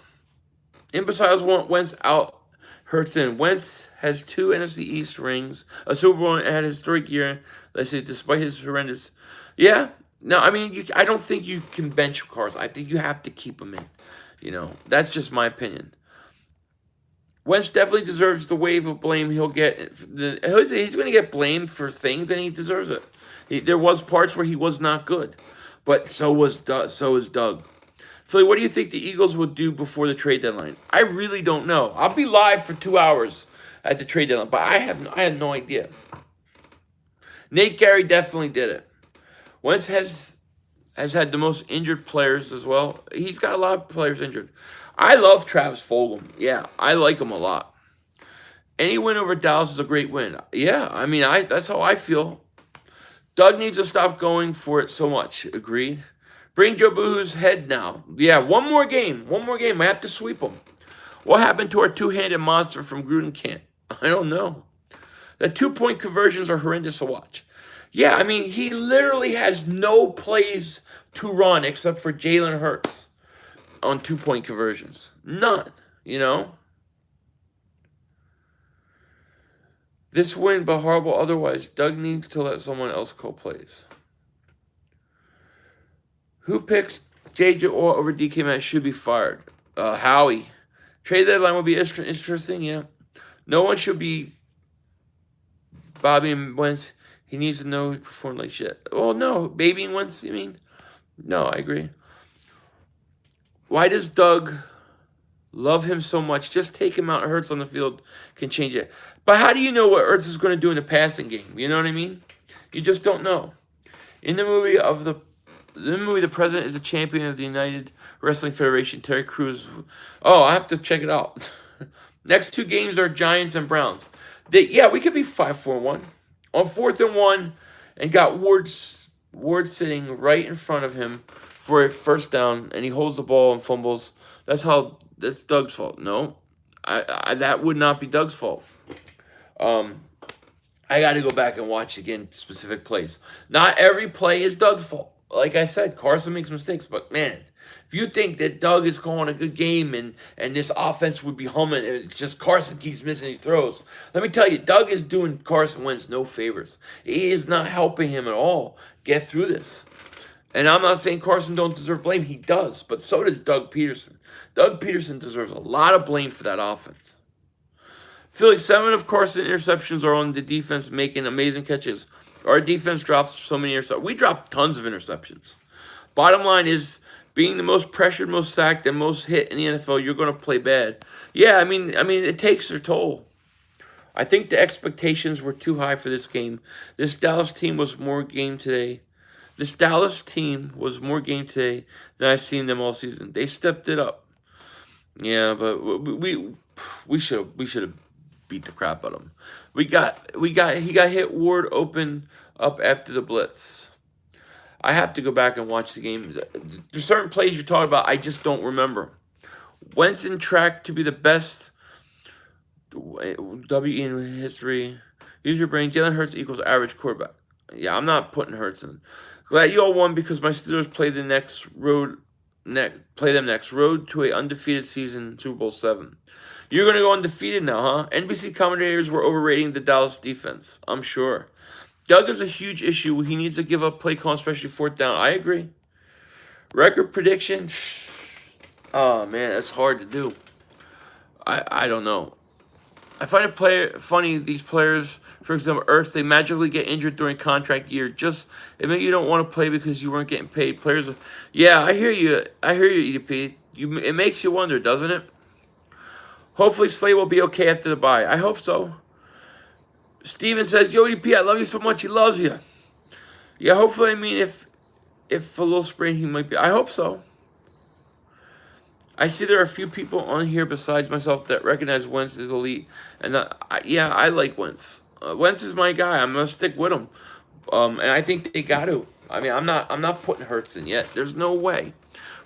Imbeciles want Wentz out. Hurts in. Wentz has 2 NFC East rings, a Super Bowl, and had a historic year. Let's say, despite his horrendous. Yeah. No, I mean, I don't think you can bench Carson. I think you have to keep him in. That's just my opinion. Wentz definitely deserves the wave of blame he'll get. He's going to get blamed for things, and he deserves it. There was parts where he was not good, but so is Doug. Philly, what do you think the Eagles will do before the trade deadline? I really don't know. I'll be live for 2 hours at the trade deadline, but I had no idea. Nate Gary definitely did it. Wentz has had the most injured players as well. He's got a lot of players injured. I love Travis Fulgham. Yeah, I like him a lot. Any win over Dallas is a great win. Yeah, I mean, that's how I feel. Doug needs to stop going for it so much. Agreed. Bring Joe Boo's head now. Yeah, one more game. I have to sweep him. What happened to our two-handed monster from Gruden camp? I don't know. The 2-point conversions are horrendous to watch. Yeah, I mean, he literally has no plays to run except for Jalen Hurts on 2-point conversions. None, This win, but horrible otherwise. Doug needs to let someone else call plays. Who picks J.J. Watt over DK Metcalf should be fired? Howie. Trade deadline will be interesting, yeah. No one should be Bobby and Wentz. He needs to know he performed like shit. Oh, no. Baby and Wentz, you mean? No, I agree. Why does Doug love him so much? Just take him out. Hurts on the field can change it. But how do you know what Hurts is going to do in the passing game? You know what I mean? You just don't know. In the movie, the president is the champion of the United Wrestling Federation. Terry Crews. Oh, I have to check it out. Next 2 games are Giants and Browns. We could be 5-4-1. On 4th and 1, and got Ward sitting right in front of him for a first down, and he holds the ball and fumbles. That's Doug's fault. No, that would not be Doug's fault. I got to go back and watch again specific plays. Not every play is Doug's fault. Like I said, Carson makes mistakes, but man, if you think that Doug is calling a good game and this offense would be humming, it's just Carson keeps missing his throws. Let me tell you, Doug is doing Carson Wentz no favors. He is not helping him at all get through this. And I'm not saying Carson don't deserve blame. He does, but so does Doug Pederson. Doug Pederson deserves a lot of blame for that offense. Philly, 7 of Carson interceptions are on the defense making amazing catches. Our defense drops so many interceptions. We dropped tons of interceptions. Bottom line is, being the most pressured, most sacked, and most hit in the NFL, you're going to play bad. Yeah, I mean, it takes their toll. I think the expectations were too high for this game. This Dallas team was more game today. Than I've seen them all season. They stepped it up. Yeah, but we should have beat the crap out of him. He got hit Ward open up after the blitz. I have to go back and watch the game. There's certain plays you're talking about I just don't remember. Wentz in track to be the best WE in history. Use your brain. Jalen Hurts equals average quarterback. Yeah, I'm not putting Hurts in. Glad you all won because my Steelers play them next. Road to a undefeated season, Super Bowl 7. You're going to go undefeated now, huh? NBC commentators were overrating the Dallas defense. I'm sure. Doug is a huge issue. He needs to give up play call, especially fourth down. I agree. Record prediction. Oh man, that's hard to do. I don't know. I find it funny these players, for example, Ertz, they magically get injured during contract year. Just admit you don't want to play because you weren't getting paid. Players, yeah, I hear you. I hear you, EDP. It makes you wonder, doesn't it? Hopefully Slay will be okay after the bye. I hope so. Steven says, Yo, EDP, I love you so much. He loves you. Yeah, hopefully, I mean, if a little sprain, he might be. I hope so. I see there are a few people on here besides myself that recognize Wentz is elite. And yeah, I like Wentz. Wentz is my guy. I'm going to stick with him. And I think they got to. I mean, I'm not putting Hurts in yet. There's no way.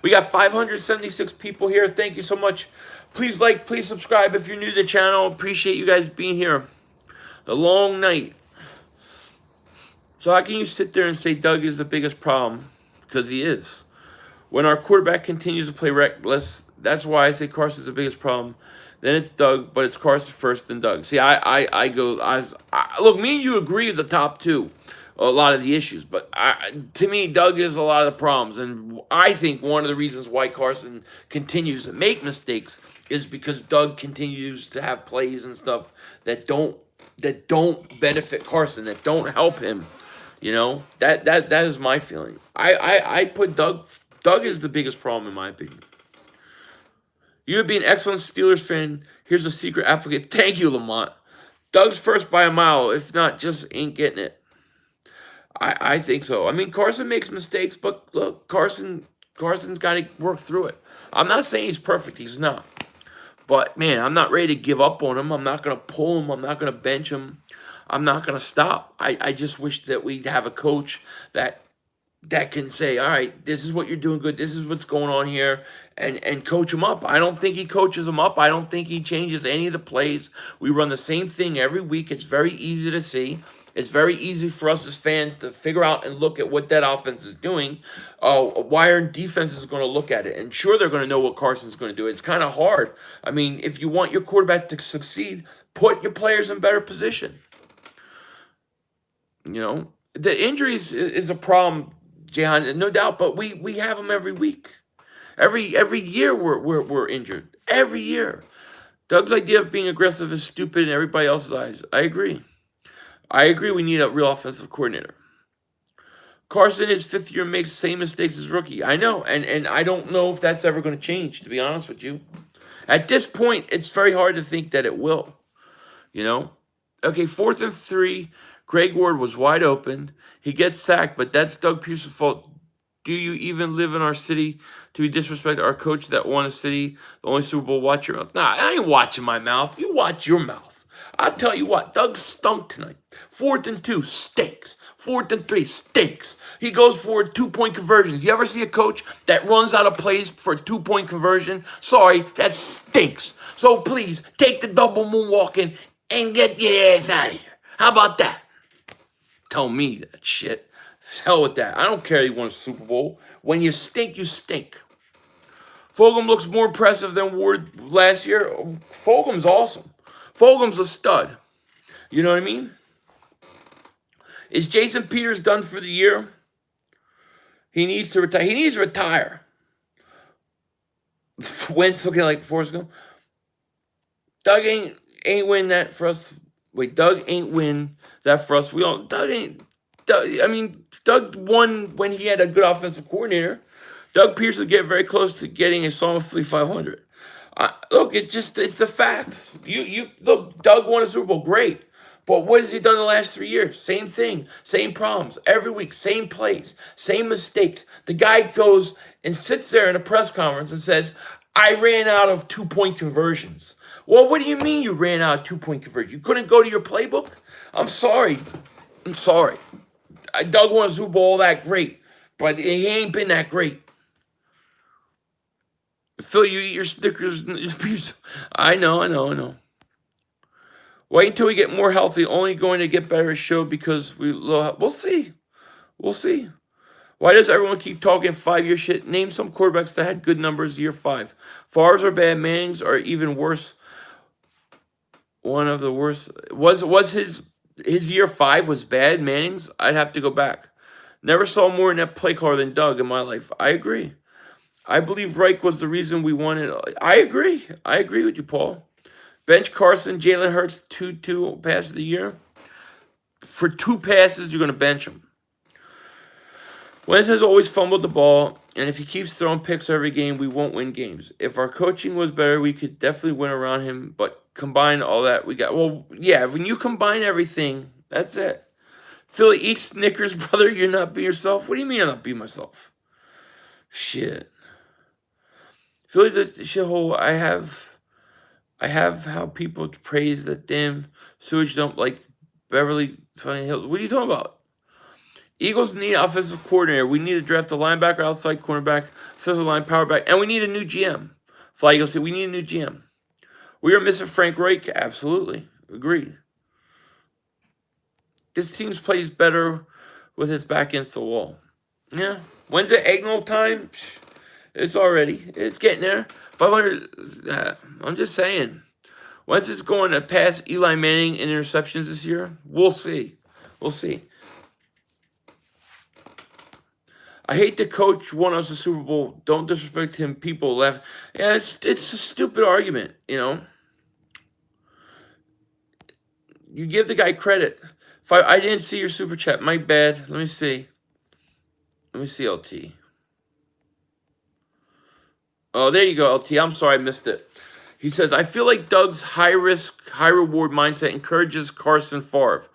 We got 576 people here. Thank you so much. Please like, please subscribe if you're new to the channel. Appreciate you guys being here. A long night. So how can you sit there and say Doug is the biggest problem? Because he is. When our quarterback continues to play reckless, that's why I say Carson's the biggest problem. Then it's Doug, but it's Carson first, then Doug. See, look, me and you agree with the top two, a lot of the issues. But to me, Doug is a lot of the problems. And I think one of the reasons why Carson continues to make mistakes is because Doug continues to have plays and stuff that don't benefit Carson, that don't help him. You know, that is my feeling. I put Doug is the biggest problem in my opinion. You would be an excellent Steelers fan. Here's a secret applicant. Thank you, Lamont. Doug's first by a mile. If not, just ain't getting it. I think so. I mean, Carson makes mistakes, but look, Carson's got to work through it. I'm not saying he's perfect. He's not. But, man, I'm not ready to give up on him. I'm not going to pull him. I'm not going to bench him. I'm not going to stop. I just wish that we'd have a coach that can say, all right, this is what you're doing good. This is what's going on here, and coach him up. I don't think he coaches him up. I don't think he changes any of the plays. We run the same thing every week. It's very easy to see. It's very easy for us as fans to figure out and look at what that offense is doing. Why our defense is going to look at it. And sure, they're going to know what Carson's going to do. It's kind of hard. I mean, if you want your quarterback to succeed, put your players in better position. You know, the injuries is a problem, Jehan, no doubt, but we have them every week. Every year we're injured. Every year. Doug's idea of being aggressive is stupid in everybody else's eyes. I agree. We need a real offensive coordinator. Carson, his fifth year, makes the same mistakes as rookie. I know, and I don't know if that's ever going to change, to be honest with you. At this point, it's very hard to think that it will. You know? Okay, 4th and 3. Greg Ward was wide open. He gets sacked, but that's Doug Peterson's fault. Do you even live in our city to be disrespect our coach that won a city, the only Super Bowl? Watch your mouth. Nah, I ain't watching my mouth. You watch your mouth. I'll tell you what, Doug stunk tonight. 4th and 2 stinks. 4th and 3 stinks. He goes for 2-point conversions. You ever see a coach that runs out of plays for a 2-point conversion? Sorry, that stinks. So please, take the double moonwalking and get your ass out of here. How about that? Tell me that shit. Hell with that. I don't care if you won a Super Bowl. When you stink, you stink. Fulgham looks more impressive than Ward last year. Fulgham's awesome. Fulgham's a stud. You know what I mean? Is Jason Peters done for the year? He needs to retire. He needs to retire. Wentz looking like Forrest Gump. Doug ain't win that for us. Wait, Doug ain't win that for us. Doug won when he had a good offensive coordinator. Doug Peterson get very close to getting a Psalm 500. Look, it's the facts. You look, Doug won a Super Bowl, great. But what has he done the last 3 years? Same thing, same problems. Every week, same plays, same mistakes. The guy goes and sits there in a press conference and says, I ran out of 2-point conversions. Well, what do you mean you ran out of 2-point conversions? You couldn't go to your playbook? I'm sorry. Doug won a Super Bowl that great, but he ain't been that great. Phil, you eat your Snickers. I know. Wait until we get more healthy. Only going to get better show because we'll see. Why does everyone keep talking 5-year shit? Name some quarterbacks that had good numbers year 5. Favre's are bad. Manning's are even worse. One of the worst was his His year 5 was bad, Manning's. I'd have to go back. Never saw more in that play caller than Doug in my life. I agree. I believe Reich was the reason we won it. I agree. I agree with you, Paul. Bench Carson, Jalen Hurts, 2 passes of the year. For 2 passes, you're going to bench him. Wentz has always fumbled the ball, and if he keeps throwing picks every game, we won't win games. If our coaching was better, we could definitely win around him, but combine all that we got. Well, yeah, when you combine everything, that's it. Philly, eat Snickers, brother. You're not being yourself. What do you mean I'm not being myself? Shit. Philly's a shithole. I have how people praise that damn sewage dump like Beverly Hills. What are you talking about? Eagles need offensive coordinator. We need to draft a linebacker, outside cornerback, offensive line, power back, and we need a new GM. Fly Eagles say we need a new GM. We are missing Frank Reich. Absolutely. Agreed. This team plays better with its back against the wall. Yeah. When's it Eggno time? It's getting there. 500. I'm just saying. When's this going to pass Eli Manning in interceptions this year? We'll see. We'll see. I hate the coach won us a Super Bowl. Don't disrespect him. People left. Yeah, it's a stupid argument, you know. You give the guy credit. I didn't see your super chat. My bad. Let me see. LT. Oh, there you go, LT. I'm sorry I missed it. He says, I feel like Doug's high-risk, high-reward mindset encourages Carson Favre.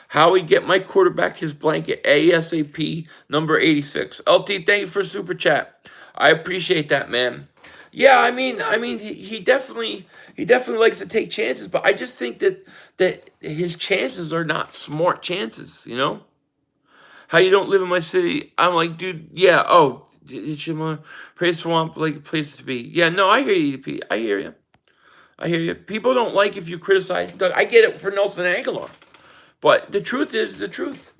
How we get my quarterback his blanket, ASAP, number 86. LT, thank you for super chat. I appreciate that, man. Yeah, I mean, he definitely likes to take chances, but I just think that his chances are not smart chances, you know? How you don't live in my city? I'm like, dude, yeah, oh, Praise Swamp, like a place to be. Yeah, no, I hear you, EDP. I hear you. People don't like if you criticize Doug. I get it for Nelson Aguilar. But the truth is the truth.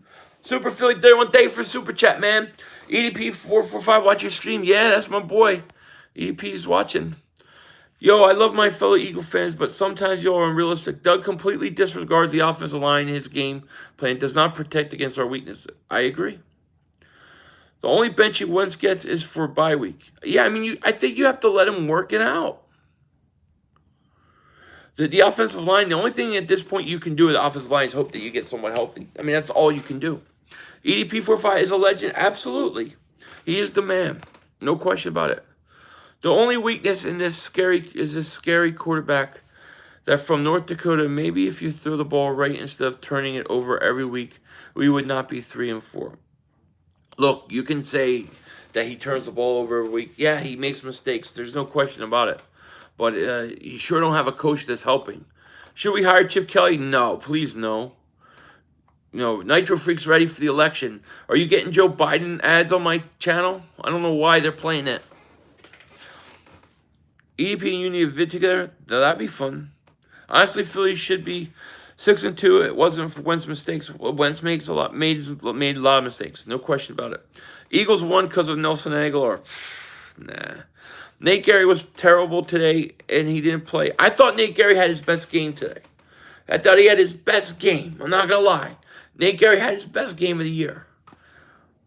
Super Philly 31 day for Super Chat, man. EDP 445, watch your stream. Yeah, that's my boy. EDP is watching. Yo, I love my fellow Eagle fans, but sometimes y'all are unrealistic. Doug completely disregards the offensive line in his game plan, does not protect against our weaknesses. I agree. The only bench he once gets is for bye week. Yeah, I mean, I think you have to let him work it out. The offensive line, the only thing at this point you can do with the offensive line is hope that you get someone healthy. I mean, that's all you can do. EDP 45 is a legend. Absolutely. He is the man. No question about it. The only weakness in this scary quarterback that from North Dakota, maybe if you throw the ball right instead of turning it over every week, we would not be 3-4. Look, you can say that he turns the ball over every week. Yeah, he makes mistakes. There's no question about it. But you sure don't have a coach that's helping. Should we hire Chip Kelly? No, please no. No, Nitro Freak's ready for the election. Are you getting Joe Biden ads on my channel? I don't know why they're playing it. EDP and you need a vid together? That'd be fun. Honestly, Philly should be 6-2. It wasn't for Wentz's mistakes. Wentz made a lot of mistakes. No question about it. Eagles won because of Nelson Aguilar. Nah. Nate Gary was terrible today, and he didn't play. I thought Nate Gary had his best game today. I thought he had his best game. I'm not going to lie. Nate Gary had his best game of the year.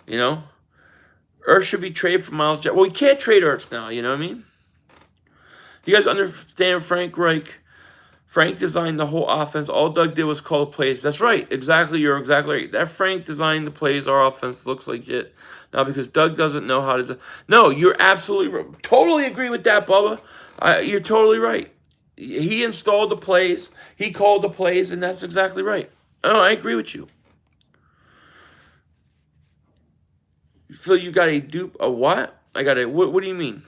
You know? Ertz should be traded for Miles Jack. Well, we can't trade Ertz now, you know what I mean? You guys understand Frank Reich? Frank designed the whole offense. All Doug did was call the plays. That's right. Exactly. You're exactly right. That Frank designed the plays. Our offense looks like it. Now, because Doug doesn't know how to... No, you're absolutely right. Totally agree with that, Bubba. You're totally right. He installed the plays. He called the plays, and that's exactly right. Oh, I agree with you. You feel you got a dupe? A what? I got a... What do you mean?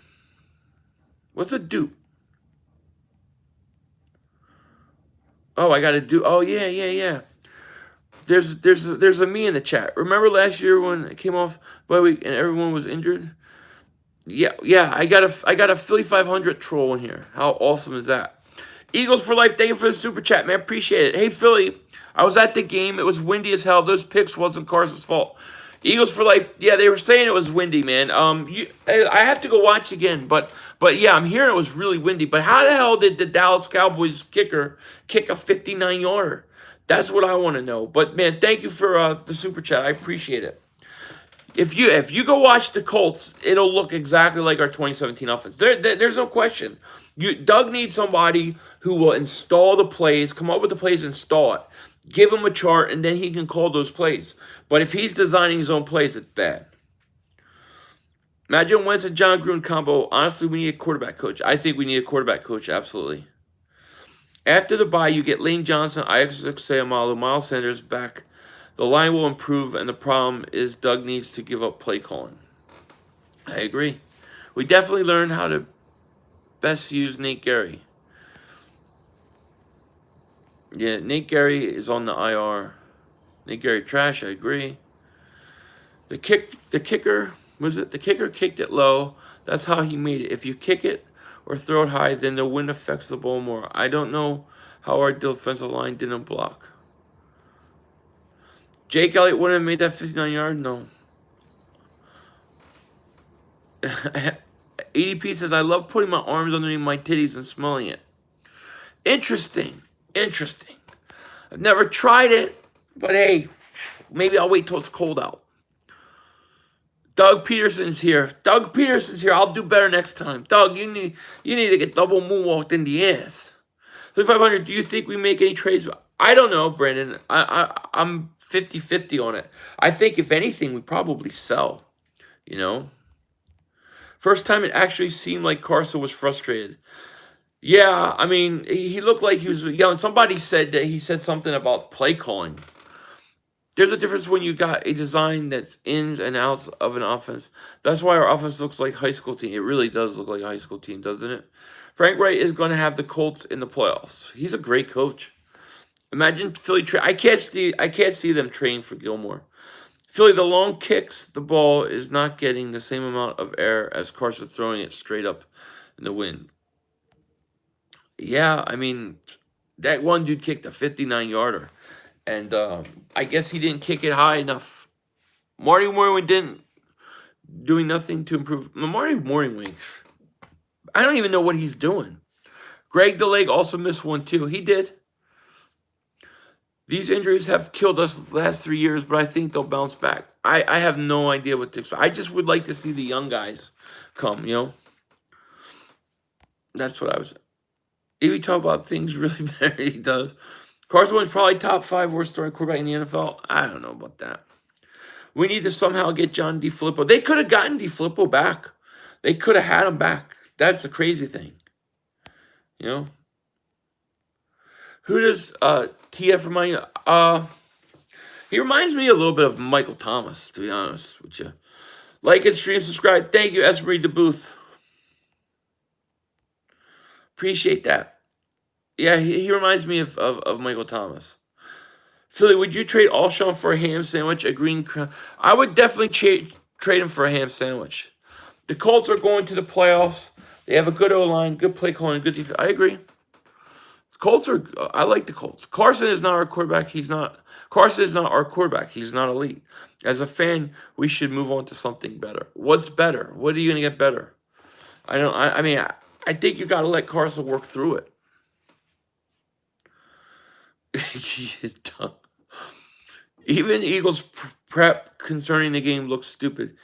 What's a dupe? Oh, I got to do. Oh, yeah. There's a me in the chat. Remember last year when it came off bye week and everyone was injured? Yeah. I got a Philly 500 troll in here. How awesome is that? Eagles for life. Thank you for the super chat, man. Appreciate it. Hey, Philly, I was at the game. It was windy as hell. Those picks wasn't Carson's fault. Eagles for life. Yeah, they were saying it was windy, man. I have to go watch again, but yeah, I'm hearing it was really windy. But how the hell did the Dallas Cowboys kicker kick a 59-yarder? That's what I want to know. But man, thank you for the super chat. I appreciate it. If you go watch the Colts, it'll look exactly like our 2017 offense. There's no question. Doug needs somebody who will install the plays, come up with the plays, install it, give him a chart, and then he can call those plays. But if he's designing his own plays, it's bad. Imagine Wentz and John Gruden combo. Honestly, we need a quarterback coach. I think we need a quarterback coach, absolutely. After the bye, you get Lane Johnson, Isaac Seumalo, Miles Sanders back. The line will improve, and the problem is Doug needs to give up play calling. I agree. We definitely learned how to best use Nate Gary. Yeah, Nate Gary is on the IR. Nate Gary trash, I agree. The kicker, was it? The kicker kicked it low. That's how he made it. If you kick it or throw it high, then the wind affects the ball more. I don't know how our defensive line didn't block. Jake Elliott wouldn't have made that 59-yard? No. EDP says, I love putting my arms underneath my titties and smelling it. Interesting. Interesting. I've never tried it, but hey, maybe I'll wait till it's cold out. Doug Pederson's here. Doug Pederson's here. I'll do better next time. Doug, you need to get double moonwalked in the ass. 3500, do you think we make any trades? I don't know, Brandon. I'm 50-50 on it. I think, if anything, we probably sell, you know? First time it actually seemed like Carson was frustrated. Yeah, I mean, he looked like he was yelling. Somebody said that he said something about play calling. There's a difference when you got a design that's ins and outs of an offense. That's why our offense looks like a high school team. It really does look like a high school team, doesn't it? Frank Wright is going to have the Colts in the playoffs. He's a great coach. Imagine Philly. I can't see them trading for Gilmore. Philly, the long kicks, the ball is not getting the same amount of air as Carson throwing it straight up in the wind. Yeah, I mean, that one dude kicked a 59-yarder. And I guess he didn't kick it high enough. Marty Morningwing didn't, doing nothing to improve. Marty Morningwing, I don't even know what he's doing. Greg DeLeg also missed one too. He did. These injuries have killed us the last 3 years, but I think they'll bounce back. I have no idea what to expect. I just would like to see the young guys come, you know. That's what I was. If we talk about things really better, he does. Carson Wentz probably top 5 worst throwing quarterback in the NFL. I don't know about that. We need to somehow get John DeFilippo. They could have gotten DeFilippo back. They could have had him back. That's the crazy thing. You know? Who does TF remind you? He reminds me a little bit of Michael Thomas, to be honest with you. Like and stream, subscribe. Thank you, Esmery DeBooth. Appreciate that. Yeah, he reminds me of Michael Thomas. Philly, would you trade Alshon for a ham sandwich, a green crown? I would definitely trade him for a ham sandwich. The Colts are going to the playoffs. They have a good O-line, good play calling, good defense. I agree. I like the Colts. Carson is not our quarterback. Carson is not our quarterback. He's not elite. As a fan, we should move on to something better. What's better? What are you going to get better? I think you got to let Carson work through it. Even Eagles prep concerning the game looks stupid.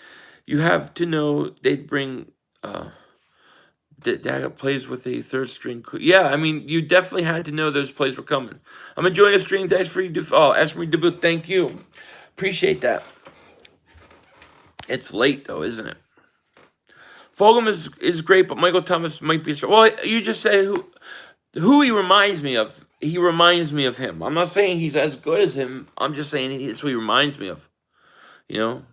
You have to know they'd bring that plays with a third string. Yeah, I mean, you definitely had to know those plays were coming. I'm enjoying the stream. Thanks for you. Ask me to thank you. Appreciate that. It's late though, isn't it? Fulgham is great, but Michael Thomas might be. Well, you just say who he reminds me of. He reminds me of him. I'm not saying he's as good as him. I'm just saying it's who he reminds me of. You know?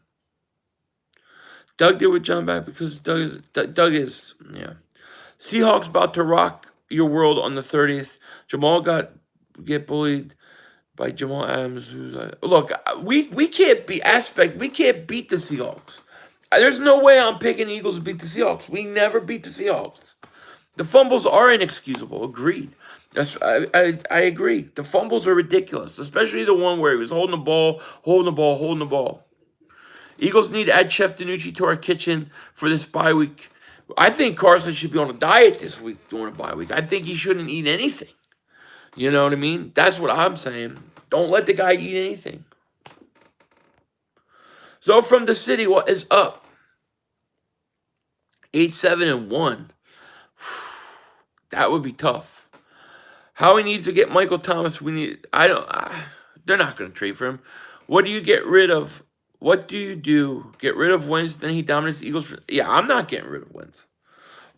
Doug did with John back because Doug is, yeah. Seahawks about to rock your world on the 30th. Jamal get bullied by Jamal Adams. Look, we can't beat the Seahawks. There's no way I'm picking the Eagles to beat the Seahawks. We never beat the Seahawks. The fumbles are inexcusable. Agreed. I agree. The fumbles are ridiculous, especially the one where he was holding the ball. Eagles need to add Chef DiNucci to our kitchen for this bye week. I think Carson should be on a diet this week during a bye week. I think he shouldn't eat anything. You know what I mean? That's what I'm saying. Don't let the guy eat anything. So from the city, what is up? 8-7-1. That would be tough. Howie needs to get Michael Thomas. They're not going to trade for him. What do you get rid of? What do you do? Get rid of Wentz, then he dominates the Eagles. Yeah, I'm not getting rid of Wentz.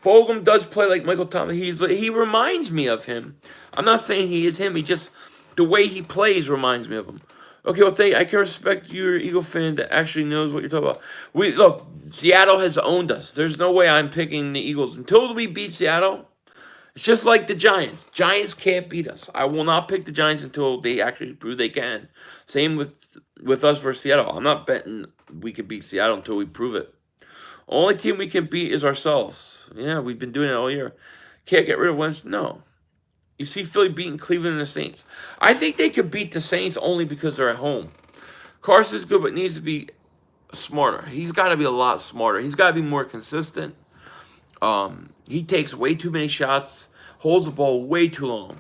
Fulgham does play like Michael Thomas. He reminds me of him. I'm not saying he is him. He just, the way he plays reminds me of him. Okay, well, I can respect you're an Eagle fan that actually knows what you're talking about. Look, Seattle has owned us. There's no way I'm picking the Eagles. Until we beat Seattle, it's just like the Giants. Giants can't beat us. I will not pick the Giants until they actually prove they can. Same with us versus Seattle. I'm not betting we can beat Seattle until we prove it. Only team we can beat is ourselves. Yeah, we've been doing it all year. Can't get rid of Wentz? No. You see Philly beating Cleveland and the Saints. I think they could beat the Saints only because they're at home. Carson's good, but needs to be smarter. He's got to be a lot smarter. He's got to be more consistent. He takes way too many shots, holds the ball way too long.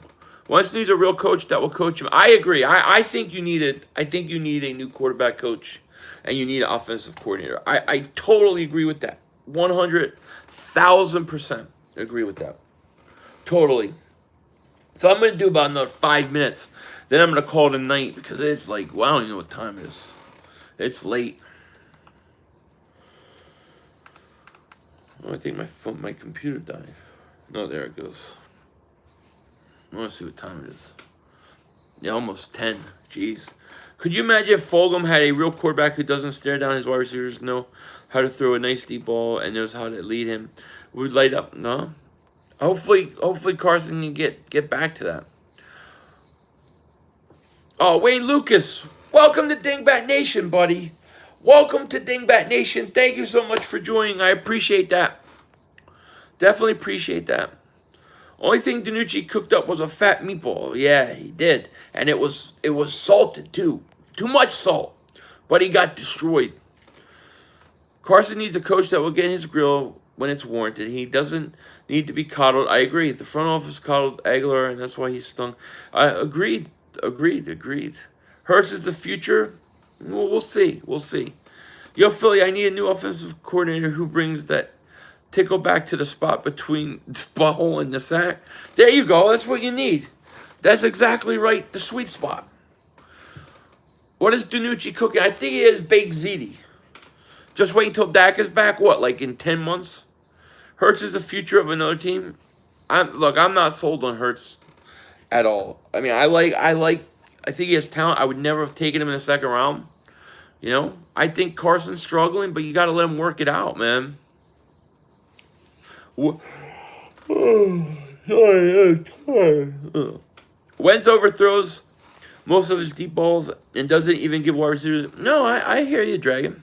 Wentz needs a real coach that will coach him. I agree. I think you need a new quarterback coach, and you need an offensive coordinator. I totally agree with that. 100,000% agree with that. Totally. So I'm going to do about another 5 minutes. Then I'm going to call it a night because it's like, well, I don't even know what time it is. It's late. Oh, I think my computer died. No, there it goes. I want to see what time it is. Yeah, almost 10. Jeez. Could you imagine if Fulgham had a real quarterback who doesn't stare down his wide receivers, know how to throw a nice deep ball, and knows how to lead him? Would light up? No. Hopefully Carson can get back to that. Oh, Wayne Lucas, welcome to Dingbat Nation, buddy. Welcome to Dingbat Nation. Thank you so much for joining. I appreciate that. Definitely appreciate that. Only thing DiNucci cooked up was a fat meatball. Yeah, he did. And it was salted, too. Too much salt. But he got destroyed. Carson needs a coach that will get in his grill when it's warranted. He doesn't need to be coddled. I agree. The front office coddled Aguilar, and that's why he's stung. Agreed. Hurts is the future. Well, we'll see. Yo, Philly, I need a new offensive coordinator who brings that tickle back to the spot between the butthole and the sack. There you go. That's what you need. That's exactly right. The sweet spot. What is DiNucci cooking? I think he is baked ziti. Just wait until Dak is back. What, like in 10 months? Hurts is the future of another team. I'm not sold on Hurts at all. I mean, I think he has talent. I would never have taken him in the second round. You know, I think Carson's struggling, but you got to let him work it out, man. Wentz overthrows most of his deep balls and doesn't even give wide receivers. No, I hear you, Dragon.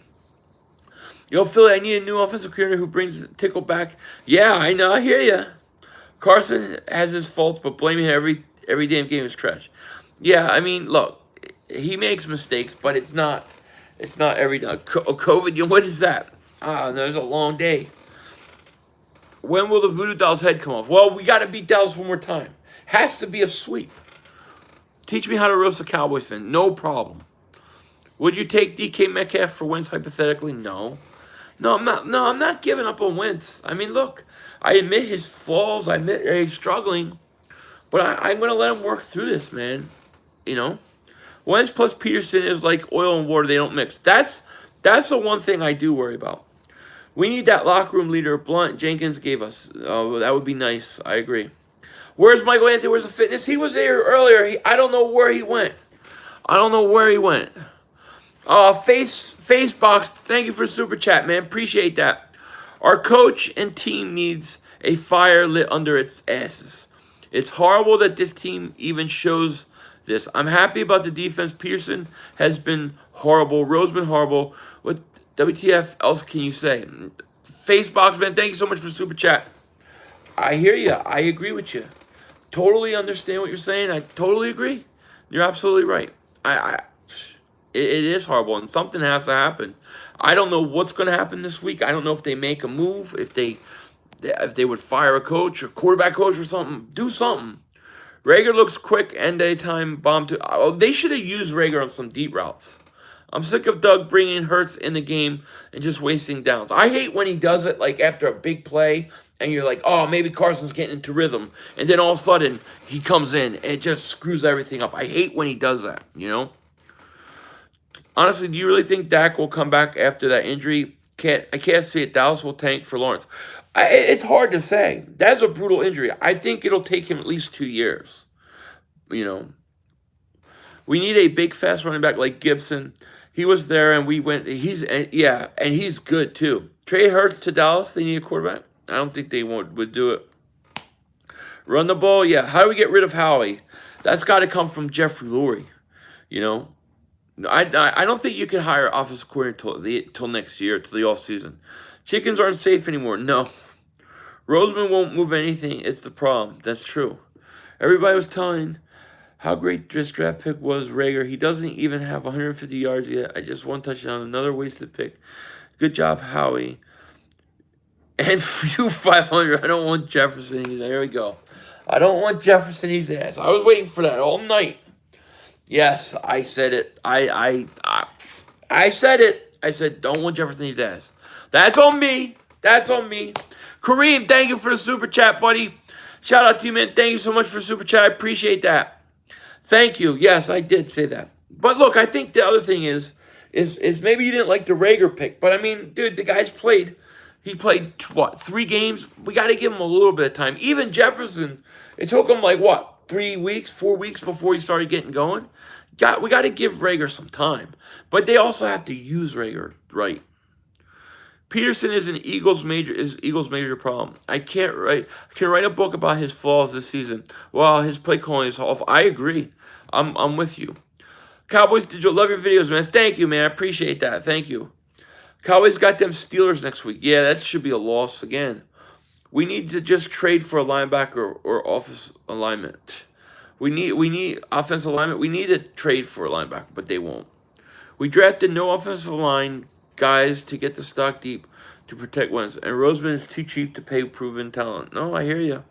Yo, Philly, I need a new offensive coordinator who brings tickle back. Yeah, I know. I hear you. Carson has his faults, but blaming him every damn game is trash. Yeah, I mean, look, he makes mistakes, but it's not every day. COVID, what is that? There's a long day. When will the Voodoo Doll's head come off? Well, we got to beat Dallas one more time. Has to be a sweep. Teach me how to roast a Cowboys fan. No problem. Would you take DK Metcalf for Wentz hypothetically? No. No, I'm not giving up on Wentz. I mean, look, I admit his flaws. I admit he's struggling. But I'm going to let him work through this, man. You know? Wentz plus Pederson is like oil and water. They don't mix. That's the one thing I do worry about. We need that locker room leader Blunt Jenkins gave us. That would be nice. I agree. Where's Michael Anthony? Where's the fitness? He was there earlier. I don't know where he went. Facebox, thank you for the super chat, man. Appreciate that. Our coach and team needs a fire lit under its asses. It's horrible that this team even shows this. I'm happy about the defense. Pederson has been horrible. Rowe's been horrible. What WTF else can you say? Facebox, man, thank you so much for the super chat. I hear you. I agree with you. Totally understand what you're saying. I totally agree. You're absolutely right. It is horrible, and something has to happen. I don't know what's going to happen this week. I don't know if they make a move, if they would fire a coach or quarterback coach or something. Do something. Rager looks quick, end of time bomb to. Oh, they should have used Rager on some deep routes. I'm sick of Doug bringing Hurts in the game and just wasting downs. I hate when he does it like after a big play and you're like, oh, maybe Carson's getting into rhythm. And then all of a sudden he comes in and it just screws everything up. I hate when he does that, you know? Honestly, do you really think Dak will come back after that injury? I can't see it. Dallas will tank for Lawrence. It's hard to say. That's a brutal injury. I think it'll take him at least 2 years. You know, we need a big, fast running back like Gibson. He was there, and we went. And he's good too. Trade Hurts to Dallas. They need a quarterback. I don't think they would do it. Run the ball. Yeah. How do we get rid of Howie? That's got to come from Jeffrey Lurie. You know, I don't think you can hire offensive coordinator till next year, till the offseason. Chickens aren't safe anymore. No. Roseman won't move anything. It's the problem. That's true. Everybody was telling how great this draft pick was, Rager. He doesn't even have 150 yards yet. I just one touchdown. Another wasted pick. Good job, Howie. And for you, 500, I don't want Jefferson. There we go. I don't want Jefferson. He's ass. I was waiting for that all night. Yes, I said it. I said it. I said, don't want Jefferson. He's ass. That's on me. That's on me. Kareem, thank you for the super chat, buddy. Shout out to you, man. Thank you so much for super chat. I appreciate that. Thank you. Yes, I did say that. But look, I think the other thing is maybe you didn't like the Rager pick. But, I mean, dude, the guy's played. He played, 3 games? We got to give him a little bit of time. Even Jefferson, it took him, 3 weeks, 4 weeks before he started getting going? We got to give Rager some time. But they also have to use Rager right. Pederson is Eagles' major problem. I can write a book about his flaws this season. Well, his play calling is off. I agree. I'm with you. Cowboys, did you love your videos, man? Thank you, man. I appreciate that. Thank you. Cowboys got them Steelers next week. Yeah, that should be a loss again. We need to just trade for a linebacker or offensive alignment. We need offensive alignment. We need to trade for a linebacker, but they won't. We drafted no offensive line guys to get the stock deep to protect Wentz, and Roseman is too cheap to pay proven talent. No, I hear you.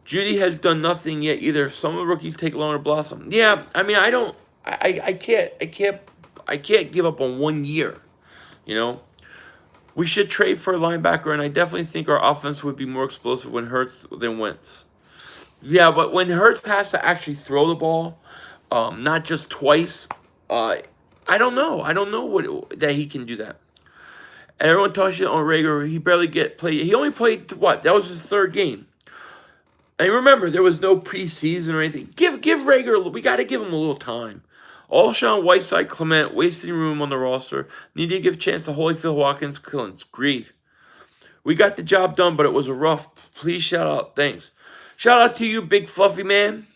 Judy has done nothing yet either. Some of the rookies take longer to blossom. Yeah, I mean, I can't give up on 1 year. You know, we should trade for a linebacker, and I definitely think our offense would be more explosive when Hurts than Wentz. Yeah, but when Hurts has to actually throw the ball, not just twice, I don't know. I don't know that he can do that. And everyone talks shit on Rager. He barely played. He only played what? That was his 3rd game. And remember, there was no preseason or anything. Give Rager. We got to give him a little time. Alshon, Whiteside, Clement, wasting room on the roster. Need to give a chance to Holyfield, Watkins, Killins. Agreed. We got the job done, but it was a rough. Please shout out. Thanks. Shout out to you, big fluffy man.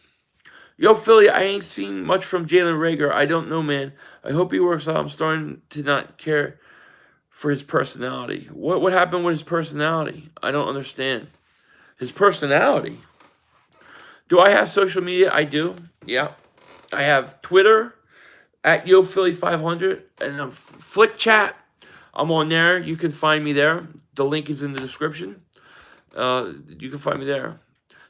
Yo, Philly, I ain't seen much from Jalen Rager. I don't know, man. I hope he works out. I'm starting to not care for his personality. What happened with his personality? I don't understand. His personality? Do I have social media? I do. Yeah. I have Twitter at YoPhilly500 and Flick Chat. I'm on there. You can find me there. The link is in the description. You can find me there.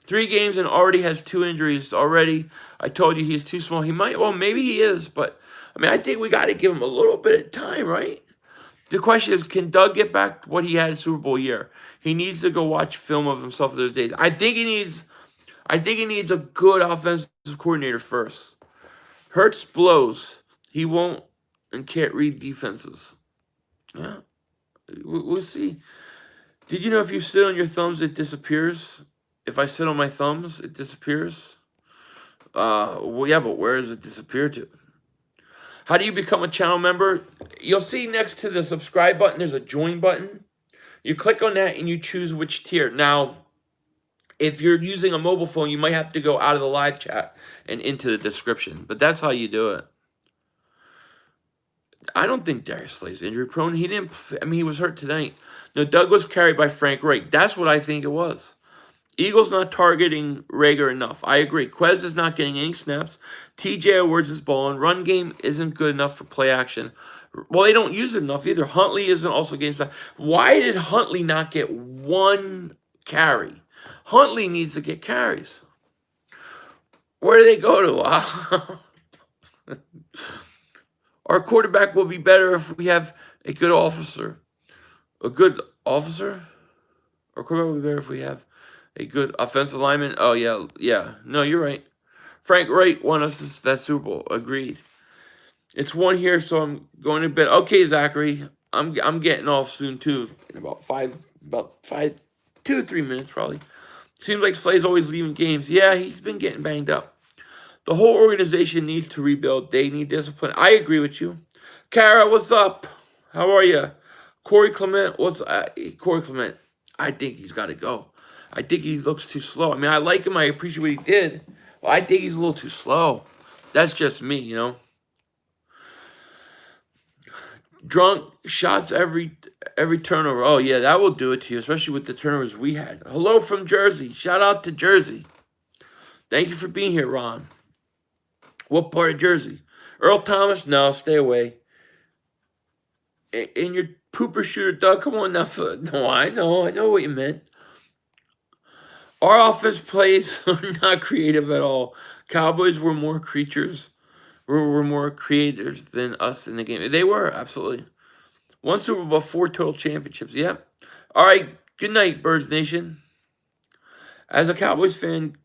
3 games and already has 2 injuries already. I told you he's too small. Maybe he is, but I mean, I think we got to give him a little bit of time, right? The question is, can Doug get back what he had in Super Bowl year? He needs to go watch film of himself those days. I think he needs a good offensive coordinator first. Hurts blows. He won't and can't read defenses. Yeah, we'll see. Did you know if you sit on your thumbs, it disappears? If I sit on my thumbs, it disappears? Well, yeah, but where does it disappear to? How do you become a channel member? You'll see next to the subscribe button, there's a join button. You click on that and you choose which tier. Now, if you're using a mobile phone, you might have to go out of the live chat and into the description. But that's how you do it. I don't think Darius Slay's injury prone. He was hurt tonight. No, Doug was carried by Frank Reich. That's what I think it was. Eagles not targeting Rager enough. I agree. Quez is not getting any snaps. TJ Edwards is balling. Run game isn't good enough for play action. Well, they don't use it enough either. Huntley isn't also getting snaps. Why did Huntley not get 1 carry? Huntley needs to get carries. Where do they go to? Our quarterback will be better if we have a good officer. A good officer? Our quarterback will be better if we have a good offensive lineman. Oh, yeah, yeah. No, you're right. Frank Wright won us that Super Bowl. Agreed. It's 1 here, so I'm going to bed. Okay, Zachary. I'm getting off soon, too. In about 2 or 3 minutes, probably. Seems like Slay's always leaving games. Yeah, he's been getting banged up. The whole organization needs to rebuild. They need discipline. I agree with you. Kara, what's up? How are you? Corey Clement, Corey Clement, I think he's got to go. I think he looks too slow. I mean, I like him. I appreciate what he did. But I think he's a little too slow. That's just me, you know. Drunk shots every turnover. Oh, yeah, that will do it to you, especially with the turnovers we had. Hello from Jersey. Shout out to Jersey. Thank you for being here, Ron. What part of Jersey? Earl Thomas? No, stay away. In your pooper shooter, Doug, come on now. No, I know what you meant. Our offense plays are not creative at all. Cowboys were more creatures. Were more creators than us in the game. They were, absolutely. 1 Super Bowl, 4 total championships. Yep. All right. Good night, Birds Nation. As a Cowboys fan,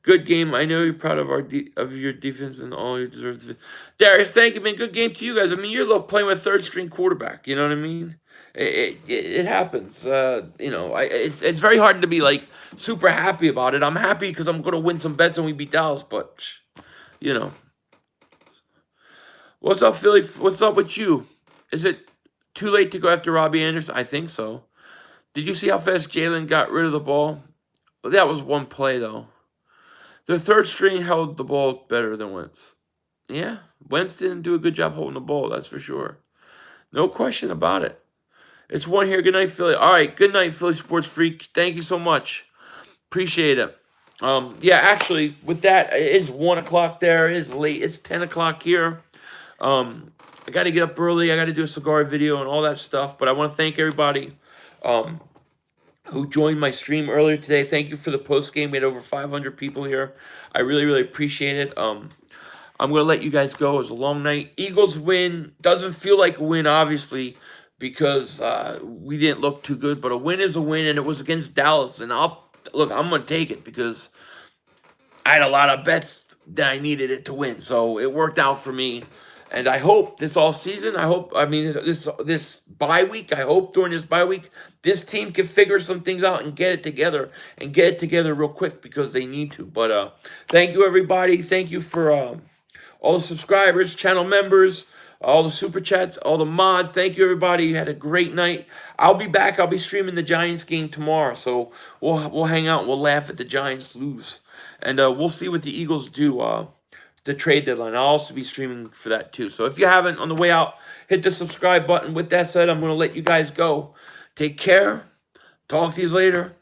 good game. I know you're proud of your defense and all you deserve. Darius, thank you, man. Good game to you guys. I mean, you're playing with third-string quarterback. You know what I mean? It happens. You know, it's very hard to be, like, super happy about it. I'm happy because I'm going to win some bets and we beat Dallas, but, you know. What's up, Philly? What's up with you? Is it too late to go after Robbie Anderson? I think so. Did you see how fast Jalen got rid of the ball? Well, that was one play, though. The third string held the ball better than Wentz. Yeah, Wentz didn't do a good job holding the ball, that's for sure. No question about it. It's 1 here. Good night, Philly. All right, good night, Philly Sports Freak. Thank you so much. Appreciate it. Yeah, actually, with that, it is 1 o'clock there. It is late. It's 10 o'clock here. I got to get up early. I got to do a cigar video and all that stuff. But I want to thank everybody who joined my stream earlier today. Thank you for the post game. We had over 500 people here. I really, really appreciate it. I'm going to let you guys go. It was a long night. Eagles win. Doesn't feel like a win, obviously, because we didn't look too good. But a win is a win, and it was against Dallas. And I'm going to take it because I had a lot of bets that I needed it to win. So it worked out for me. And I hope this all season, this bye week, I hope during this bye week, this team can figure some things out and get it together real quick because they need to. But thank you, everybody. Thank you for all the subscribers, channel members, all the super chats, all the mods. Thank you, everybody. You had a great night. I'll be back. I'll be streaming the Giants game tomorrow. So we'll hang out and we'll laugh at the Giants lose. And we'll see what the Eagles do the trade deadline. I'll also be streaming for that too. So if you haven't, on the way out, hit the subscribe button. With that said, I'm going to let you guys go. Take care. Talk to you later.